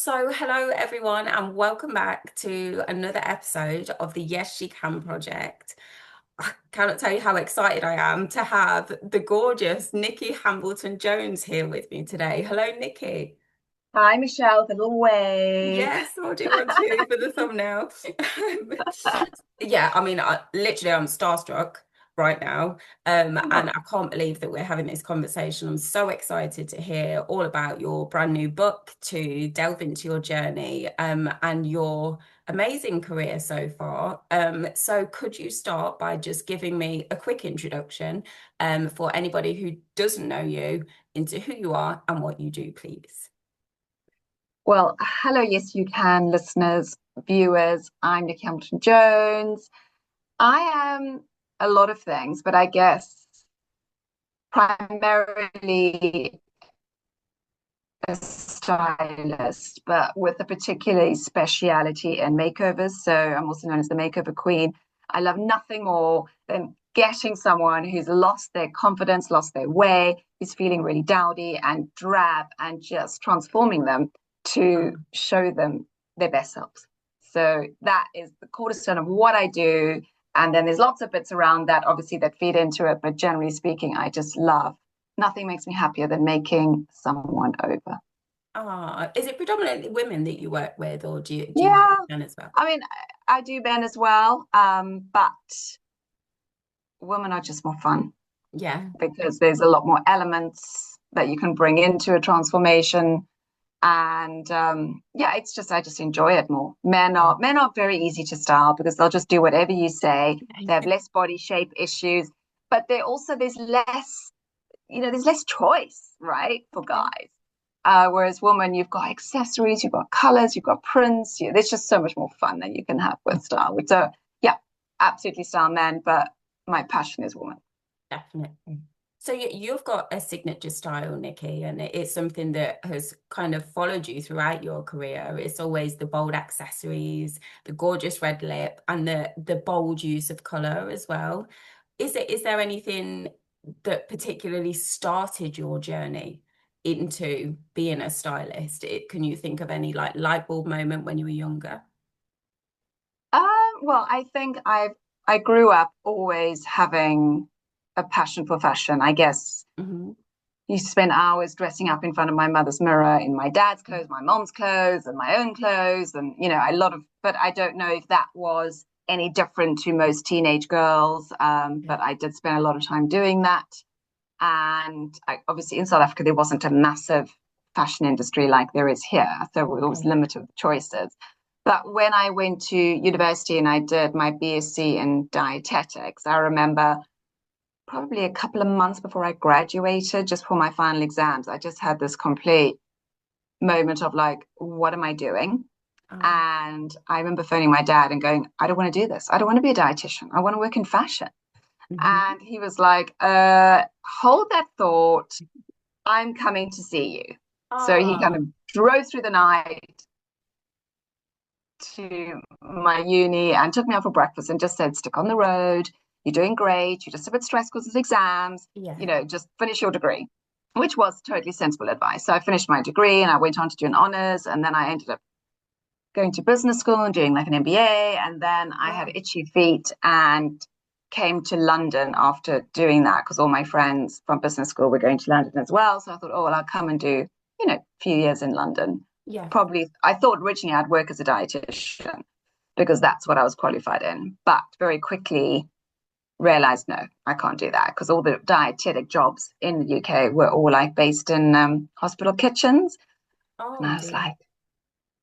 Hello everyone, and welcome back to another episode of the Yes She Can project. I cannot tell you how excited I am to have the gorgeous Nicky Hambleton-Jones here with me today. Hello, Nicky. Hi, Michelle, the little wave. Yes, I'll do one too for the thumbnail. Yeah, I mean, I'm starstruck right now. And Oh, I can't believe that we're having this conversation. I'm so excited to hear all about your brand new book, to delve into your journey, and your amazing career so far. So could you start by just giving me a quick introduction, for anybody who doesn't know you, into who you are and what you do, please? well, hello, yes, you can, listeners, viewers. I'm Nicky Hambleton-Jones. I am a lot of things, but I guess primarily a stylist, but with a particular speciality in makeovers. So I'm also known as the makeover queen. I love nothing more than getting someone who's lost their confidence, lost their way, who's feeling really dowdy and drab, and just transforming them to Um, show them their best selves. So that is the cornerstone of what I do. And then there's lots of bits around that, obviously, that feed into it. But generally speaking, I just love nothing makes me happier than making someone over. is it predominantly women that you work with, or do you work Yeah, with men as well? I mean, I do men as well, but women are just more fun Yeah. because there's a lot more elements that you can bring into a transformation. And yeah, it's just I just enjoy it more. Men are very easy to style because they'll just do whatever you say. They have less body shape issues, but there's less, there's less choice, right, for Okay. guys. Whereas women, you've got accessories, you've got colors, you've got prints. There's just so much more fun that you can have with style. So yeah, absolutely style men, but my passion is women. Definitely. So you've got a signature style, Nikki, and it's something that has kind of followed you throughout your career. It's always the bold accessories, the gorgeous red lip, and the bold use of color as well. Is there anything that particularly started your journey into being a stylist? Can you think of any like light bulb moment when you were younger? Well, I think I grew up always having a passion for fashion. I guess Hmm. used to spend hours dressing up in front of my mother's mirror in my dad's clothes, my mom's clothes, and my own clothes, and a lot of. But I don't know if that was any different to most teenage girls. Yeah. But I did spend a lot of time doing that, and obviously in South Africa there wasn't a massive fashion industry like there is here, so it was Okay. limited choices. But when I went to university and I did my BSc in dietetics, I remember probably a couple of months before I graduated, just for my final exams, I just had this complete moment of like, what am I doing? Oh. And I remember phoning my dad and going, I don't want to do this. I don't want to be a dietitian. I want to work in fashion. Hmm. And he was like, hold that thought. I'm coming to see you. So he kind Oh. of drove through the night to my uni and took me out for breakfast and just said, stick on the road. You're doing great. You're just a bit stressed because of exams. Yeah. Just finish your degree, which was totally sensible advice. So I finished my degree and I went on to do an honors. And then I ended up going to business school and doing like an MBA. And then I had Wow. itchy feet and came to London after doing that because all my friends from business school were going to London as well. So I thought, oh, well, I'll come and do, a few years in London. Yeah. Probably, I thought originally I'd work as a dietitian because that's what I was qualified in. But very quickly realized, no, I can't do that because all the dietetic jobs in the UK were all like based in hospital kitchens. And Oh I was dear. like,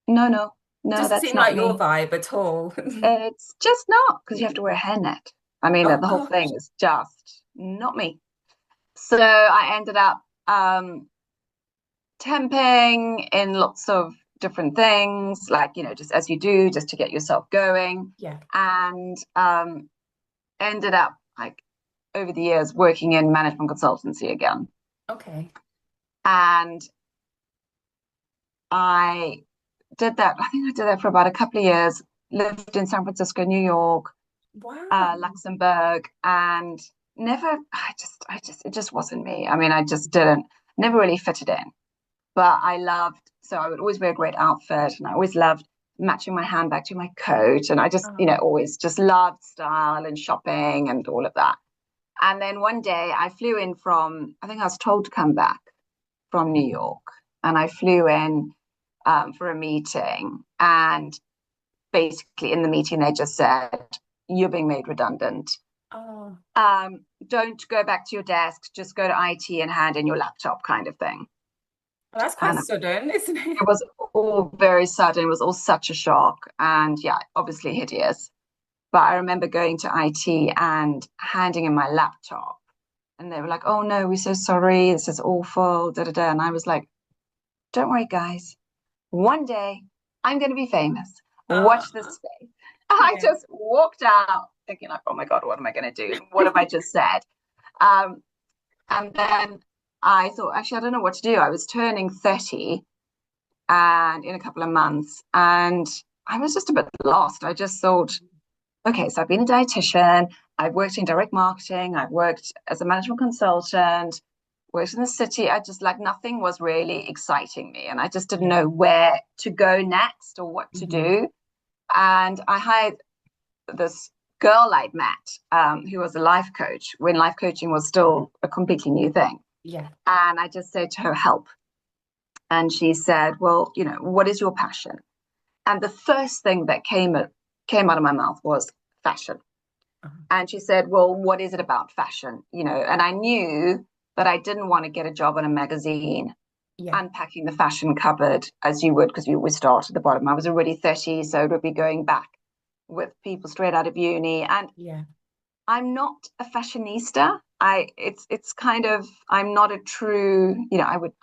no, no, no, Doesn't that's seem not like your me. vibe at all. It's just not because you have to wear a hairnet. I mean, Oh the whole gosh. thing is just not me. So I ended up temping in lots of different things, like, just as you do, just to get yourself going. Yeah. And ended up like over the years working in management consultancy again. Okay. And I did that, I think I did that for about a couple of years, lived in San Francisco, New York, Wow. Luxembourg, and never, it just wasn't me. I mean, I just didn't, never really fitted in. But so I would always wear a great outfit, and I always loved matching my handbag to my coat. And I just, Oh, always just loved style and shopping and all of that. And then one day I flew in I think I was told to come back from New York. And I flew in for a meeting. And basically, in the meeting, they just said, "You're being made redundant. oh, Don't go back to your desk, just go to IT and hand in your laptop," kind of thing. well, that's quite And sudden, isn't it? it was all very sudden. It was all such a shock. And yeah, obviously hideous. But I remember going to IT and handing in my laptop. And they were like, "Oh no, we're so sorry. This is awful. Da da da." And I was like, "Don't worry, guys. One day I'm going to be famous. Uh, Watch this space." I yeah, just walked out thinking, like, "Oh my God, what am I going to do? What have I just said?" Um, and then I thought, actually, I don't know what to do. I was turning 30 and in a couple of months, and I was just a bit lost. I just thought, okay, so I've been a dietitian, I've worked in direct marketing, I've worked as a management consultant, worked in the city. I just like nothing was really exciting me, and I just didn't yeah. know where to go next or what to Hmm. do. And I hired this girl I'd met, who was a life coach when life coaching was still a completely new thing. Yeah. And I just said to her, "Help." And she said, "Well, what is your passion?" And the first thing that came out of my mouth was fashion. Uh-huh. And she said, "Well, what is it about fashion?" And I knew that I didn't want to get a job on a magazine Yeah. unpacking the fashion cupboard as you would, because you always start at the bottom. I was already 30, so it would be going back with people straight out of uni. And Yeah. I'm not a fashionista. It's kind of, I'm not a true,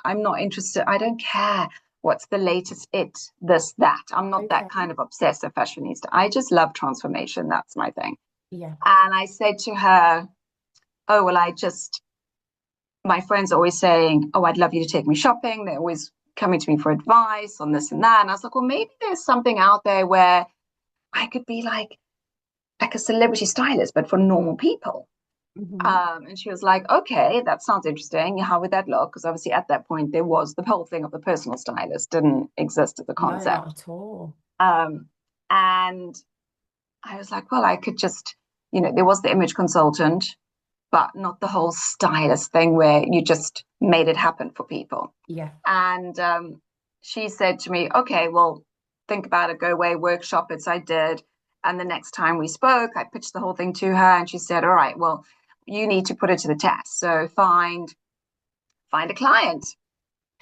I'm not interested. I don't care what's the latest this, that. I'm not that Okay. kind of obsessive fashionista. I just love transformation. That's my thing. Yeah. And I said to her, "Oh, well, my friends are always saying, 'Oh, I'd love you to take me shopping.' They're always coming to me for advice on this and that." And I was like, "Well, maybe there's something out there where I could be like a celebrity stylist, but for normal people." Hmm. And she was like, "Okay, that sounds interesting. How would that look?" Because obviously at that point, there was the whole thing of the personal stylist didn't exist as a No, not concept. at all. Um, and I was like, "Well, I could just, there was the image consultant, but not the whole stylist thing where you just made it happen for people." Yeah. And she said to me, "Okay, well, think about it, go away, workshop it." So I did. And the next time we spoke, I pitched the whole thing to her, and she said, "All right, well, you need to put it to the test. So find a client."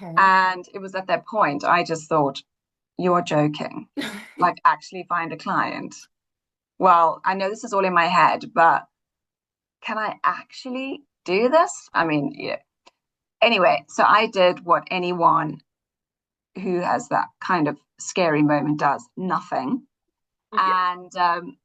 Okay. And it was at that point I just thought, "You're joking. Like, actually find a client? Well, I know this is all in my head, but can I actually do this?" I mean, yeah. Anyway, so I did what anyone who has that kind of scary moment does: nothing. Yeah. And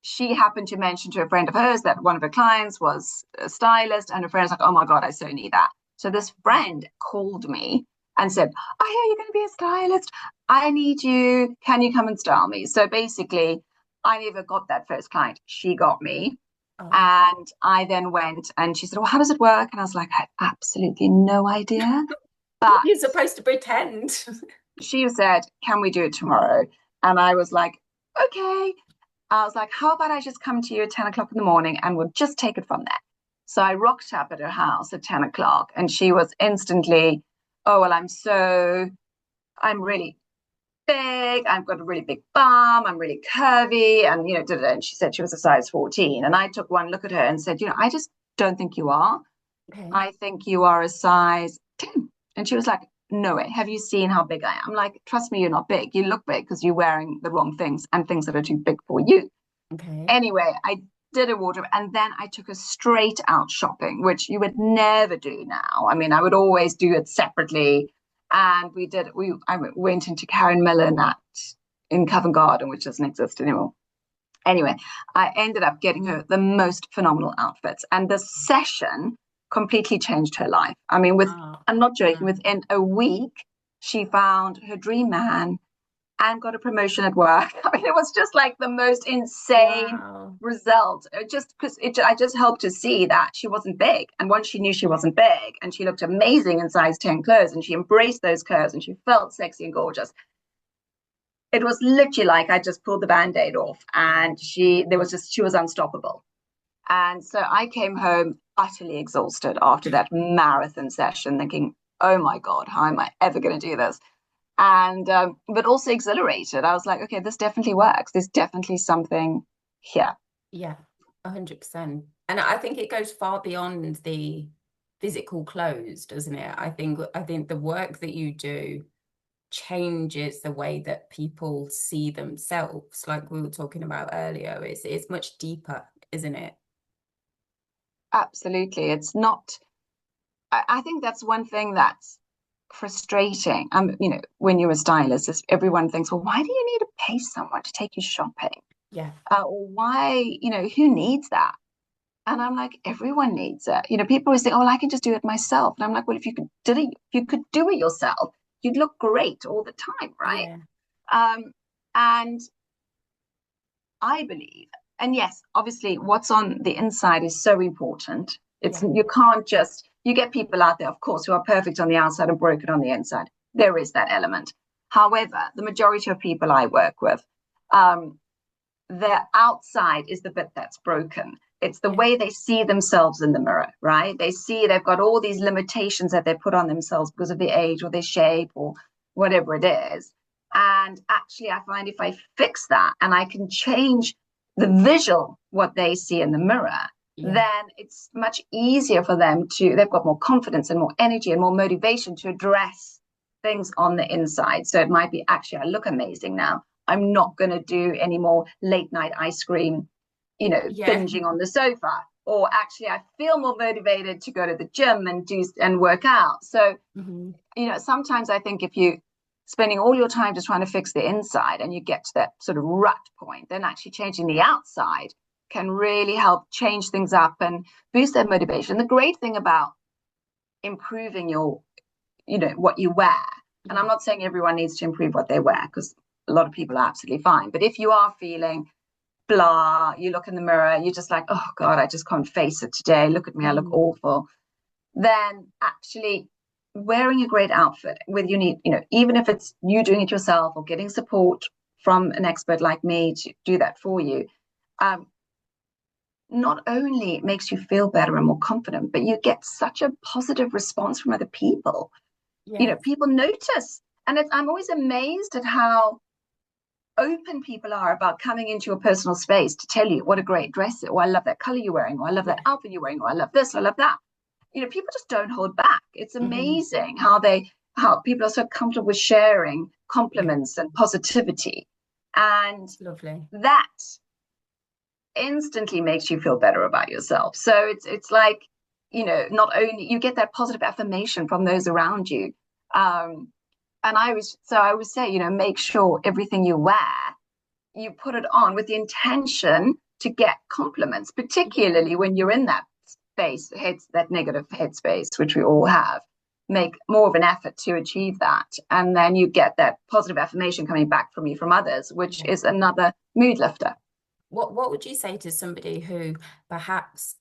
she happened to mention to a friend of hers that one of her clients was a stylist, and her friend was like, "Oh my God, I so need that." So this friend called me and said, "I hear you're going to be a stylist. I need you. Can you come and style me?" So basically, I never got that first client. She got me. Oh. And I then went and she said, "Well, how does it work?" And I was like, "I had absolutely no idea." But You're supposed to pretend. she said, "Can we do it tomorrow?" And I was like, "Okay." I was like, "How about I just come to you at 10 o'clock in the morning and we'll just take it from there?" So I rocked up at her house at 10 o'clock and she was instantly, "Oh, well, I'm really big. I've got a really big bum. I'm really curvy." And, and she said she was a size 14. And I took one look at her and said, "I just don't think you are. Okay. I think you are a size 10." And she was like, "No way. Have you seen how big I am?" I'm like, "Trust me, you're not big. You look big because you're wearing the wrong things and things that are too big for you." Okay. Anyway, I did a wardrobe and then I took her straight out shopping, which you would never do now. I mean, I would always do it separately. And I went into Karen Millen in Covent Garden, which doesn't exist anymore. Anyway, I ended up getting her the most phenomenal outfits. And the session completely changed her life. I mean, Oh, I'm not joking, wow. within a week, she found her dream man. and got a promotion at work. I mean, it was just like the most insane Wow. result. Just because I just helped to see that she wasn't big. And once she knew she Yeah. wasn't big and she looked amazing in size 10 clothes and she embraced those curves and she felt sexy and gorgeous, it was literally like I just pulled the band-aid off and she was unstoppable. And so I came home utterly exhausted after that marathon session, thinking, oh my God, how am I ever going to do this? And but also exhilarated. I was like, okay, this definitely works. There's definitely something here. Yeah, 100%. And I think it goes far beyond the physical clothes, doesn't it? I think the work that you do changes the way that people see themselves, like we were talking about earlier. It's much deeper, isn't it? Absolutely. It's not, I think that's one thing that's frustrating. When you're a stylist, everyone thinks, well, why do you need to pay someone to take you shopping? Yeah. Or why, who needs that? And I'm like, everyone needs it. People always think, oh, well, I can just do it myself. And I'm like, well, if you could do it yourself, you'd look great all the time, right? Yeah. Um, and I believe, and yes, obviously, what's on the inside is so important. It's Yeah. you can't just you get people out there, of course, who are perfect on the outside and broken on the inside. There is that element. However, the majority of people I work with, um, their outside is the bit that's broken. It's the Yeah. way they see themselves in the mirror, right? They see they've got all these limitations that they put on themselves because of their age or their shape or whatever it is. And actually, I find if I fix that and I can change the visual, what they see in the mirror, Yeah. then it's much easier for them they've got more confidence and more energy and more motivation to address things on the inside. So it might be actually, I look amazing now. I'm not going to do any more late night ice cream, Yeah. binging on the sofa. Or actually, I feel more motivated to go to the gym and work out. So, Mhm. sometimes I think if you spending all your time just trying to fix the inside and you get to that sort of rut point, then actually changing the outside can really help change things up and boost their motivation. The great thing about improving what you wear, and Yeah. I'm not saying everyone needs to improve what they wear because a lot of people are absolutely fine, but if you are feeling blah, you look in the mirror, you're just like, oh God, I just can't face it today. Look at me, I look Mhm. awful. Then actually wearing a great outfit with even if it's you doing it yourself or getting support from an expert like me to do that for you, um, not only makes you feel better and more confident, but you get such a positive response from other people. Yeah. People notice. And I'm always amazed at how open people are about coming into your personal space to tell you what a great dress is, or I love that color you're wearing, or I love that Yeah. outfit you're wearing, or I love this, or I love that. People just don't hold back. It's Mhm. amazing how people are so comfortable with sharing Yeah. compliments and positivity. And It's lovely. that instantly makes you feel better about yourself. So it's like, not only you get that positive affirmation from those around you. Um, and I would say, make sure everything you wear, you put it on with the intention to get compliments, Yeah. particularly when you're in that that negative headspace, which we all have. Make more of an effort to achieve that. And then you get that positive affirmation coming back from you from others, which Yeah. is another mood lifter. What would you say to somebody who perhaps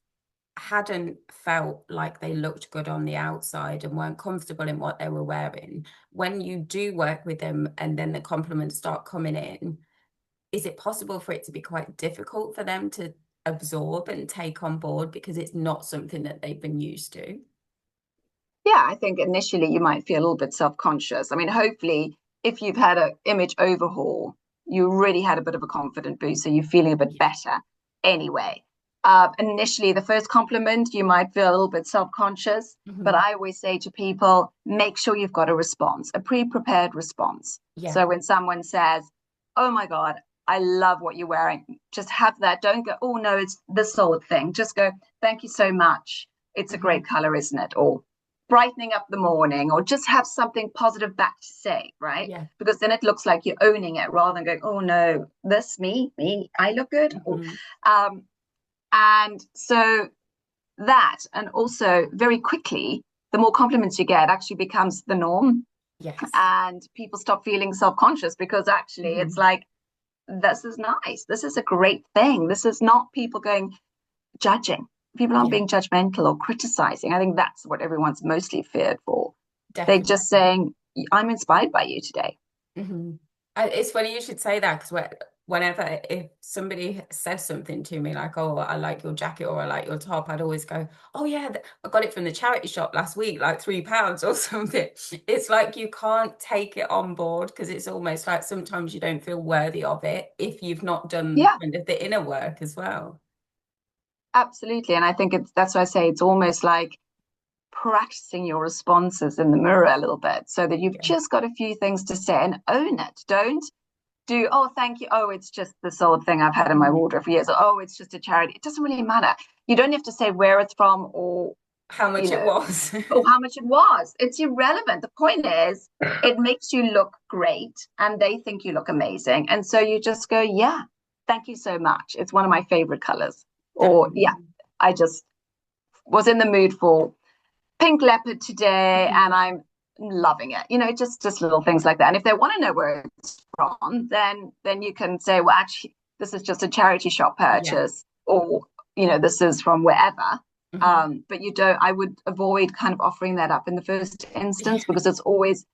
hadn't felt like they looked good on the outside and weren't comfortable in what they were wearing? When you do work with them and then the compliments start coming in, is it possible for it to be quite difficult for them to absorb and take on board because it's not something that they've been used to? Yeah, I think initially you might feel a little bit self-conscious. I mean, hopefully, if you've had an image overhaul, you really had a bit of a confident boost, so you're feeling a bit Yeah. better anyway. Initially, the first compliment, you might feel a little bit self-conscious, but Hmm. I always say to people, make sure you've got a response, a pre-prepared response. Yeah. So when someone says, "Oh my God, I love what you're wearing," just have that. Don't go, "Oh no, it's this old thing." Just go, "Thank you so much. It's a Hmm. great color, isn't it?" Or brightening up the morning, or just have something positive back to say, right? Yeah. Because then it looks like you're owning it rather than going, oh no, this me, I look good. Or, Hmm. um, and so and also very quickly, the more compliments you get actually becomes the norm. Yes. and people stop feeling self-conscious because actually it's Hmm. like, this is nice. This is a great thing. This is not people going judging. People aren't Yeah, being judgmental or criticizing. I think that's what everyone's mostly feared for. They're just definitely. saying, I'm inspired by you today. Hmm. It's funny you should say that because whenever if somebody says something to me like, "Oh, I like your jacket" or "I like your top," I'd always go, "Oh yeah, I got it from the charity shop last week, like £3 or something." It's like you can't take it on board because it's almost like sometimes you don't feel worthy of it if you've not done Yeah, kind of the inner work as well. absolutely. And I think that's why I say it's almost like practicing your responses in the mirror a little bit so that you've Yeah. just got a few things to say and own it. Don't do, oh, thank you. Oh, it's just this old thing I've had in my Mhm. wardrobe for years. Or, oh, it's just a charity. It doesn't really matter. You don't have to say where it's from or, How you much it know, was. or how much it was. It's irrelevant. The point is, it makes you look great and they think you look amazing. And so you just go, yeah, thank you so much. It's one of my favorite colors. Or, yeah, Definitely. I just was in the mood for pink leopard today and Mhm. I'm loving it. Just little things like that. And if they want to know where it's from, then you can say, well, actually, this is just a charity shop Yeah. purchase, or this is from wherever. Hmm. But you don't. I would avoid kind of offering that up in the first instance because it's always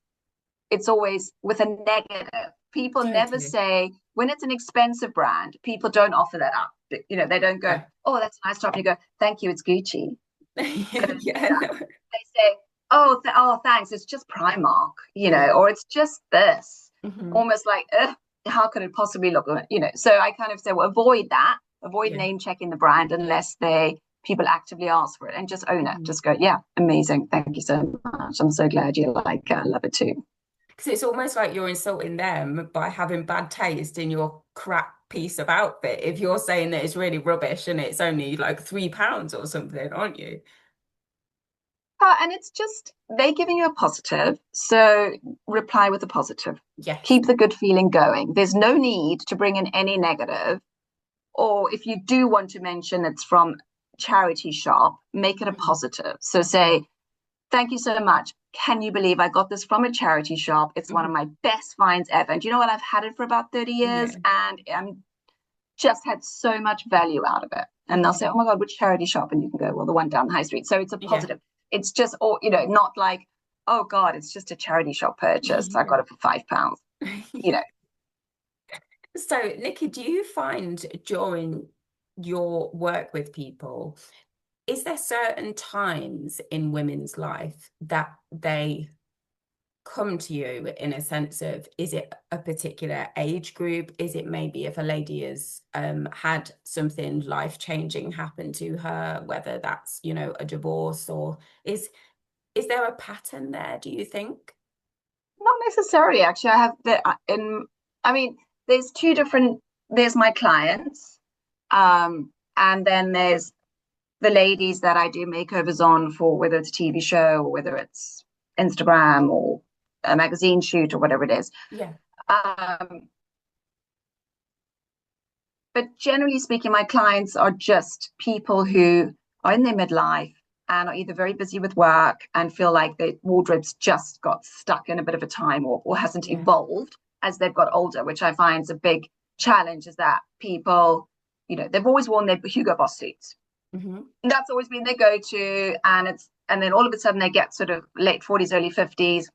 with a negative. People never Totally. say when it's an expensive brand. People don't offer that up. They don't go, No. oh, that's a nice top. You go, thank you, it's Gucci. They don't say Yeah, that. no. They say, oh, thanks, it's just Primark, Yeah. or it's just this. Hmm. Almost like, how could it possibly look? So I kind of say, well, avoid that, avoid Yeah. name checking the brand unless people actively ask for it, and just own it. Mhm. Just go, yeah, amazing, thank you so much. I'm so glad you like love it too. Because it's almost like you're insulting them by having bad taste in your crap piece of outfit. If you're saying that it's really rubbish and it's only like £3 or something, aren't you? And it's just they're giving you a positive, so reply with a positive. Yes. Keep the good feeling going. There's no need to bring in any negative. Or if you do want to mention it's from charity shop, make it a Mhm. positive. So Yeah. say, thank you so much. Can you believe I got this from a charity shop? It's one of Mhm. my best finds ever. And do you know what? I've had it for about 30 years Yeah. and I'm just had so much value out of it. And they'll say, Hmm. oh my God, which charity shop? And you can go, well, the one down the high street. So it's a Yeah. positive. It's just, or, not like, oh God, it's just a charity shop purchase. I Yeah. got it for £5. You know, So, Nikki, do you find during your work with people, is there certain times in women's life that they come to you in a sense of, is it a particular age group? Is it maybe if a lady has had something life-changing happen to her, whether that's, a divorce, or is there a pattern there, do you think? not necessarily, actually. I have I mean, there's two different, there's my clients, and then there's the ladies that I do makeovers on for whether it's a TV show or whether it's Instagram or a magazine shoot or whatever it is. Yeah. Um, but generally speaking, my clients are just people who are in their midlife and are either very busy with work and feel like their wardrobes just got stuck in a bit of a time or hasn't Yeah. evolved as they've got older, which I find is a big challenge, is that people, they've always worn their Hugo Boss suits. Hmm. And that's always been their go-to. And then all of a sudden they get sort of late 40s, early 50s.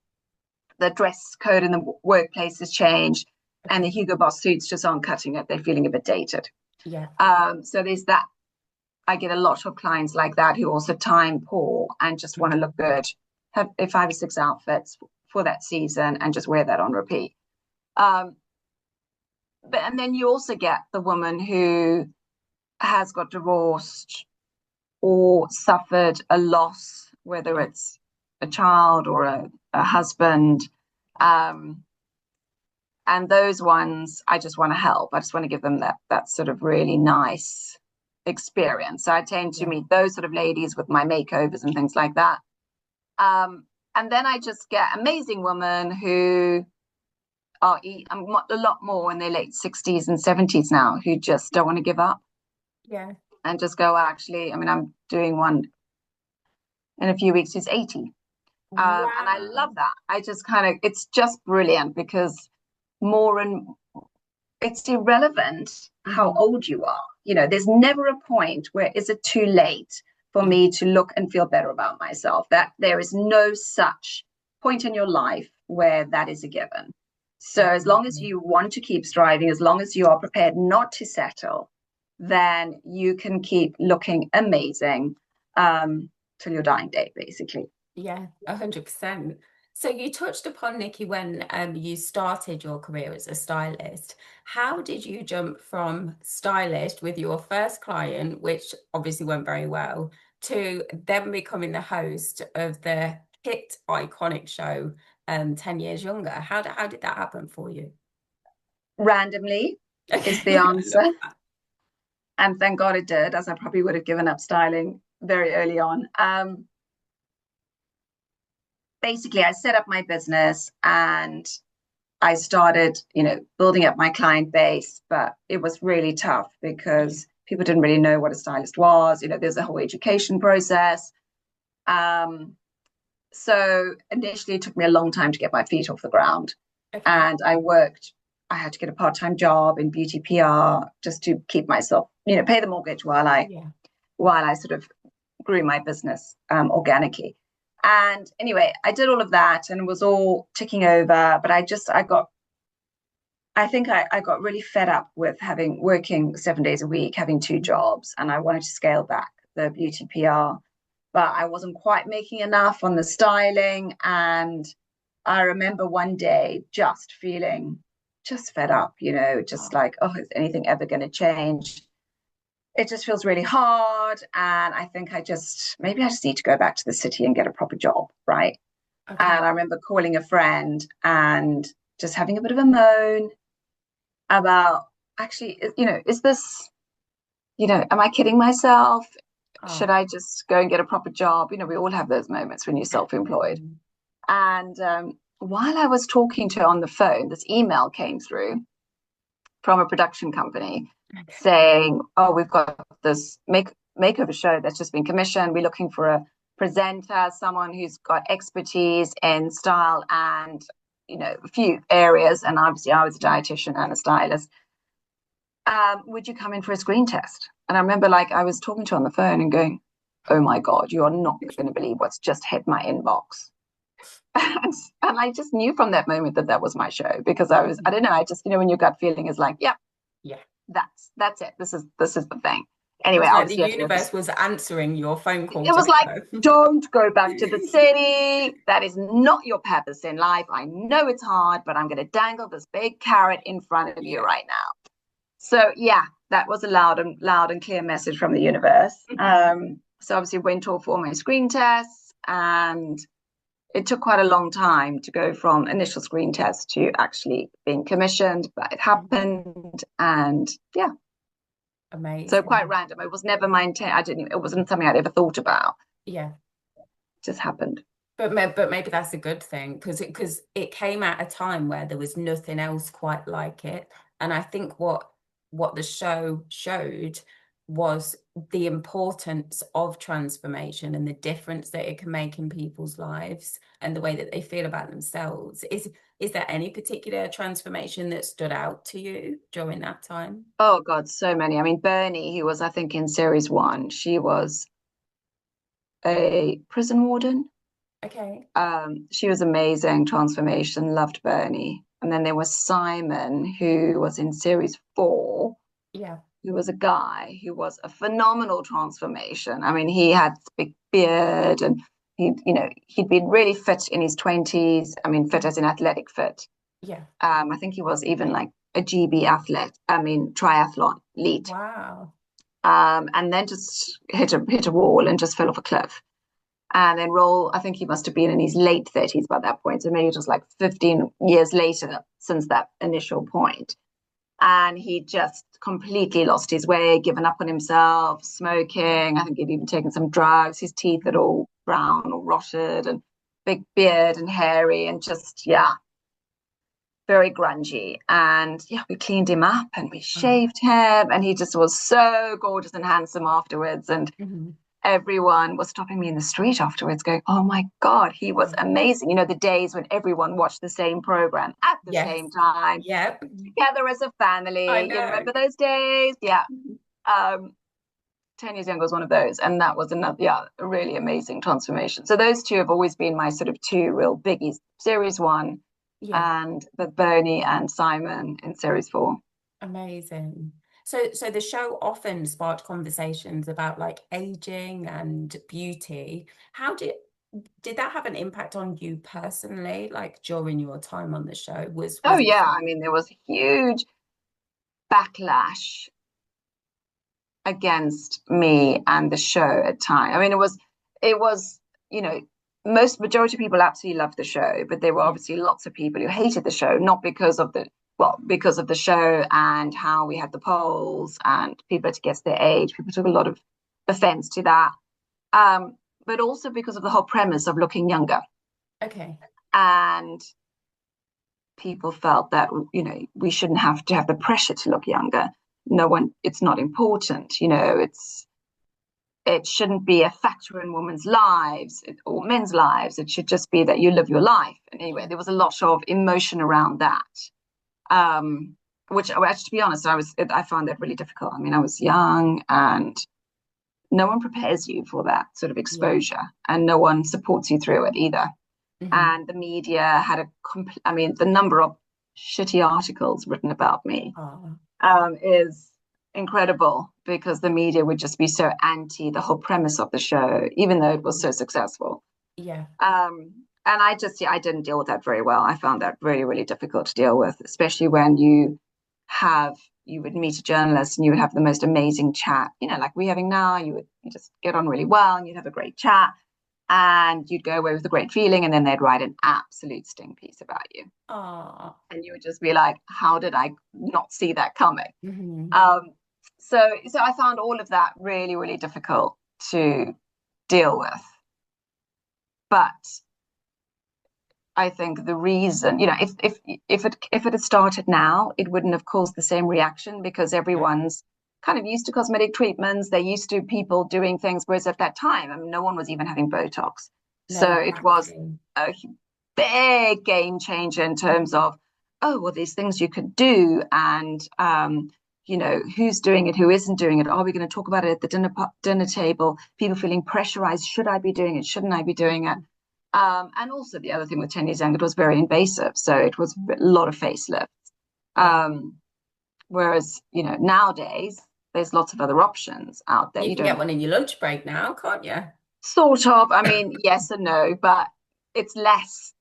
The dress code in the workplace has changed and the Okay. Hugo Boss suits just aren't cutting it. They're feeling a bit dated. Yeah. So there's that. I get a lot of clients like that who also time poor and just want to Hmm. look good, have 5 or 6 outfits for that season and just wear that on repeat. Um, and then you also get the woman who has got divorced or suffered a loss, whether Yeah. it's a child or a husband. Um, and those ones, I just want to help. I just want to give them that sort of really nice experience. So I tend to Yeah. meet those sort of ladies with my makeovers and things like that. And then I just get amazing women who are a lot more in their late 60s and 70s now who just don't want to give up Yeah. and just go, actually, I mean, I'm doing one in a few weeks who's 80. And I love Wow. that. I just kind of, it's just brilliant because more and it's irrelevant how Hmm. old you are. There's never a point where is it too late for Yeah, me to look and feel better about myself. That there is no such point in your life where that is a given. So as long as definitely. you want to keep striving, as long as you are prepared not to settle, then you can keep looking amazing till your dying day, basically. Yeah, 100%. So you touched upon Nikki when you started your career as a stylist. How did you jump from stylist with your first client, which obviously went very well, to then becoming the host of the hit iconic show 10 years younger? How did that happen for you? Randomly is the Okay, I answer. love that. And thank God it did, as I probably would have given up styling very early on. Basically, I set up my business and I started, building up my client base, but it was really tough Yeah, because people didn't really know what a stylist was. There's a whole education process. Um, so initially, it took me a long time to get my feet off the ground, okay. and I had to get a part-time job in beauty PR just to keep myself, pay the mortgage Yeah. while I sort of grew my business organically. And anyway, I did all of that and it was all ticking over. But I think I got really fed up with working 7 days a week, having two Mhm. jobs, and I wanted to scale back the beauty PR. But I wasn't quite making enough on the styling. And I remember one day just feeling just fed up, just Oh, like, oh, is anything ever going to change? It just feels really hard. And I think maybe I just need to go back to the city and get a proper job. Right. And okay. I remember calling a friend and just having a bit of a moan about actually, is this, am I kidding myself? Should Oh, I just go and get a proper job? We all have those moments when you're self-employed. definitely. And while I was talking to her on the phone, this email came through from a production company Okay. saying, "Oh, we've got this makeover show that's just been commissioned. We're looking for a presenter, someone who's got expertise in style and a few areas. And obviously, I was a dietitian and a stylist. Would you come in for a screen test?" And I remember, like, I was talking to her on the phone and going, "Oh my God, you are not going to believe what's just hit my inbox." And I just knew from that moment that that was my show because I Mhm. don't know, I just, when your gut feeling is like, yeah, Yeah. that's it. This is the thing. Anyway, It's like the obviously, I had to go for. universe was answering your phone call It to was like, go. don't go back to the city. That is not your purpose in life. I know it's hard, but I'm going to dangle this big carrot in front of you Yeah. right now. So yeah, that was a loud and clear message from the universe. Mhm. So obviously went off all my screen tests, and it took quite a long time to go from initial screen test to actually being commissioned, but it Mhm. happened, and yeah. So quite Amazing. random. It was never my intent. It wasn't something I'd ever thought about. Yeah. It just happened. But maybe that's a good thing because it came at a time where there was nothing else quite like it. And I think what the show showed was the importance of transformation and the difference that it can make in people's lives and the way that they feel about themselves. Is there any particular transformation that stood out to you during that time? Oh God, so many. I mean, Bernie, who was, I think, in series one, she was a prison warden. Okay. She was amazing, transformation, loved Bernie. And then there was Simon, who was in series four, Yeah. who was a guy who was a phenomenal transformation. I mean, he had this big beard and he'd been really fit in his 20s. I mean, fit Mhm. as in athletic fit. Yeah. I think he was even like a GB athlete, I mean, triathlon elite. Wow. And then just hit a wall and just fell off a cliff. And then roll, I think he must have been in his late 30s by that point. So maybe it was like 15 years later since that initial point. And he just completely lost his way, given up on himself, smoking. I think he'd even taken some drugs. His teeth had Mhm. all brown or rotted, and big beard and hairy, and just, yeah, very grungy. And yeah, we cleaned him up and we Oh. shaved him, and he just was so gorgeous and handsome afterwards. And Mhm. everyone was stopping me in the street afterwards going, oh my God, he was Mm. amazing. You know, the days when everyone watched the same program at the Yes. same time, Yep. together as a I family. You know. remember those days? Yeah. Um, 10 Years Younger was one of those. And that was another, yeah, a really amazing transformation. So those two have always been my sort of two real biggies, series one Yeah. and with Bernie and Simon in series four. Amazing. So the show often sparked conversations about like aging and beauty. How did that have an impact on you personally, like during your time on the show? Oh, Was it? yeah. I mean, there was a huge backlash against me and the show at time. I mean, it was, you know, most majority of people absolutely loved the show, but there were Yeah. obviously lots of people who hated the show, not because of the well, because of the show and how we had the polls and people had to guess their age. People took a lot of offense to that. But also because of the whole premise of looking younger. Okay. And people felt that, you know, we shouldn't have to have the pressure to look younger. No one, it's not important, you know, it shouldn't be a factor in women's lives or men's lives. It should just be that you live your life. And anyway, Yeah. there was a lot of emotion around that, which, actually, to be honest, I found that really difficult. I mean, I was young, and no one prepares you for that sort of Yeah. exposure, and no one supports you through it either. Hmm. And the media had I mean, the number of shitty articles written about me Oh, is incredible, because the media would just be so anti the whole premise of the show, even though it was so successful. yeah. And I just, yeah, I didn't deal with that very well. I found that really, really difficult to deal with, especially when you would meet a journalist and you would have the most amazing chat, you know, like we're having now. You just get on really well and you'd have a great chat and you'd go away with a great feeling, and then they'd write an absolute sting piece about you. Oh. And you would just be like, how did I not see that coming? Hmm. Um, so I found all of that really, really difficult to deal with. But I think the reason, you know, if it had started now, it wouldn't have caused the same reaction, because Yeah. everyone's kind of used to cosmetic treatments. They're used to people doing things, whereas at that time, I mean, no one was even having Botox. No, So it was exactly. a big game changer in terms Mhm. of, oh, well, these things you could do, and you know, who's doing it, who isn't doing it. Are we going to talk about it at the dinner table? People feeling pressurized. Should I be doing it? Shouldn't I be doing it? And also the other thing with 10 Years Younger, it was very invasive. So it was a lot of facelift. Yeah. Um, Whereas, you know, nowadays, there's lots of other options out there. You You can don't get one in your lunch break now, can't you? sort of, I mean, yes and no, but it's less,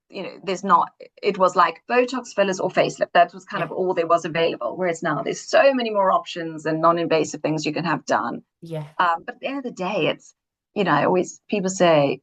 you know, there's not, it was like Botox, fillers, or facelift. That was kind Yeah. of all there was available. Whereas now there's so many more options and non-invasive things you can have done. Yeah. But at the end of the day, it's, you know, I always, people say,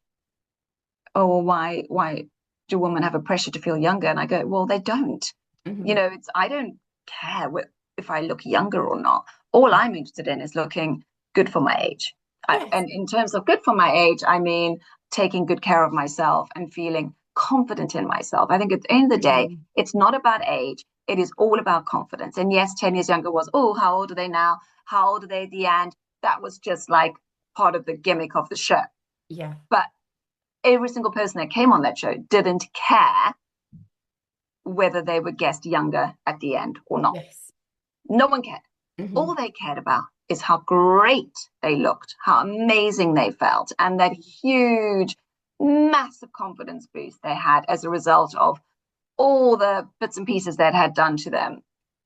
oh, well, why do women have a pressure to feel younger? And I go, well, they don't. You Hmm. know, I don't care if I look younger or not. All I'm interested in is looking good for my age. Yes. And in terms of good for my age, I mean taking good care of myself and feeling confident in myself. I think at the end of the day, Hmm. it's not about age. It is all about confidence. And yes, 10 years younger was, oh, how old are they now? How old are they at the end? That was just like part of the gimmick of the show. Yeah. But every single person that came on that show didn't care whether they were guessed younger at the end or not. Yes. No one cared. Hmm. All they cared about is how great they looked, how amazing they felt, and that huge, massive confidence boost they had as a result of all the bits and pieces that had done to them.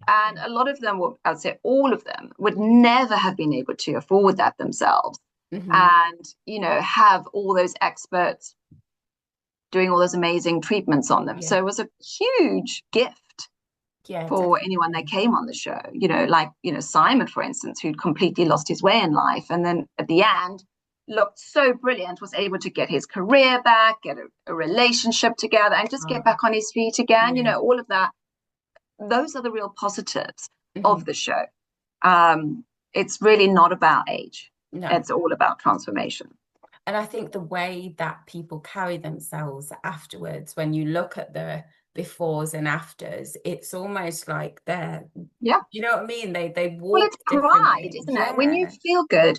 And a lot of them, I'd say all of them, would never have been able to afford that themselves. Hmm. And, you know, have all those experts doing all those amazing treatments on them. So Yeah. it was a huge gift Yeah, for anyone that definitely. came on the show. You know, like, you know, Simon, for instance, who'd completely lost his way in life. And then at the end, looked so brilliant, was able to get his career back, get a relationship together, and just get Oh, back on his feet again. You yeah. know, all of that. Those are the real positives Hmm. of the show. It's really not about age, No. it's all about transformation. And I think the way that people carry themselves afterwards, when you look at the befores and afters, it's almost like they're, Yeah. you know what I mean? They Well, walk it's pride, differently. isn't it? When you Yeah. feel good,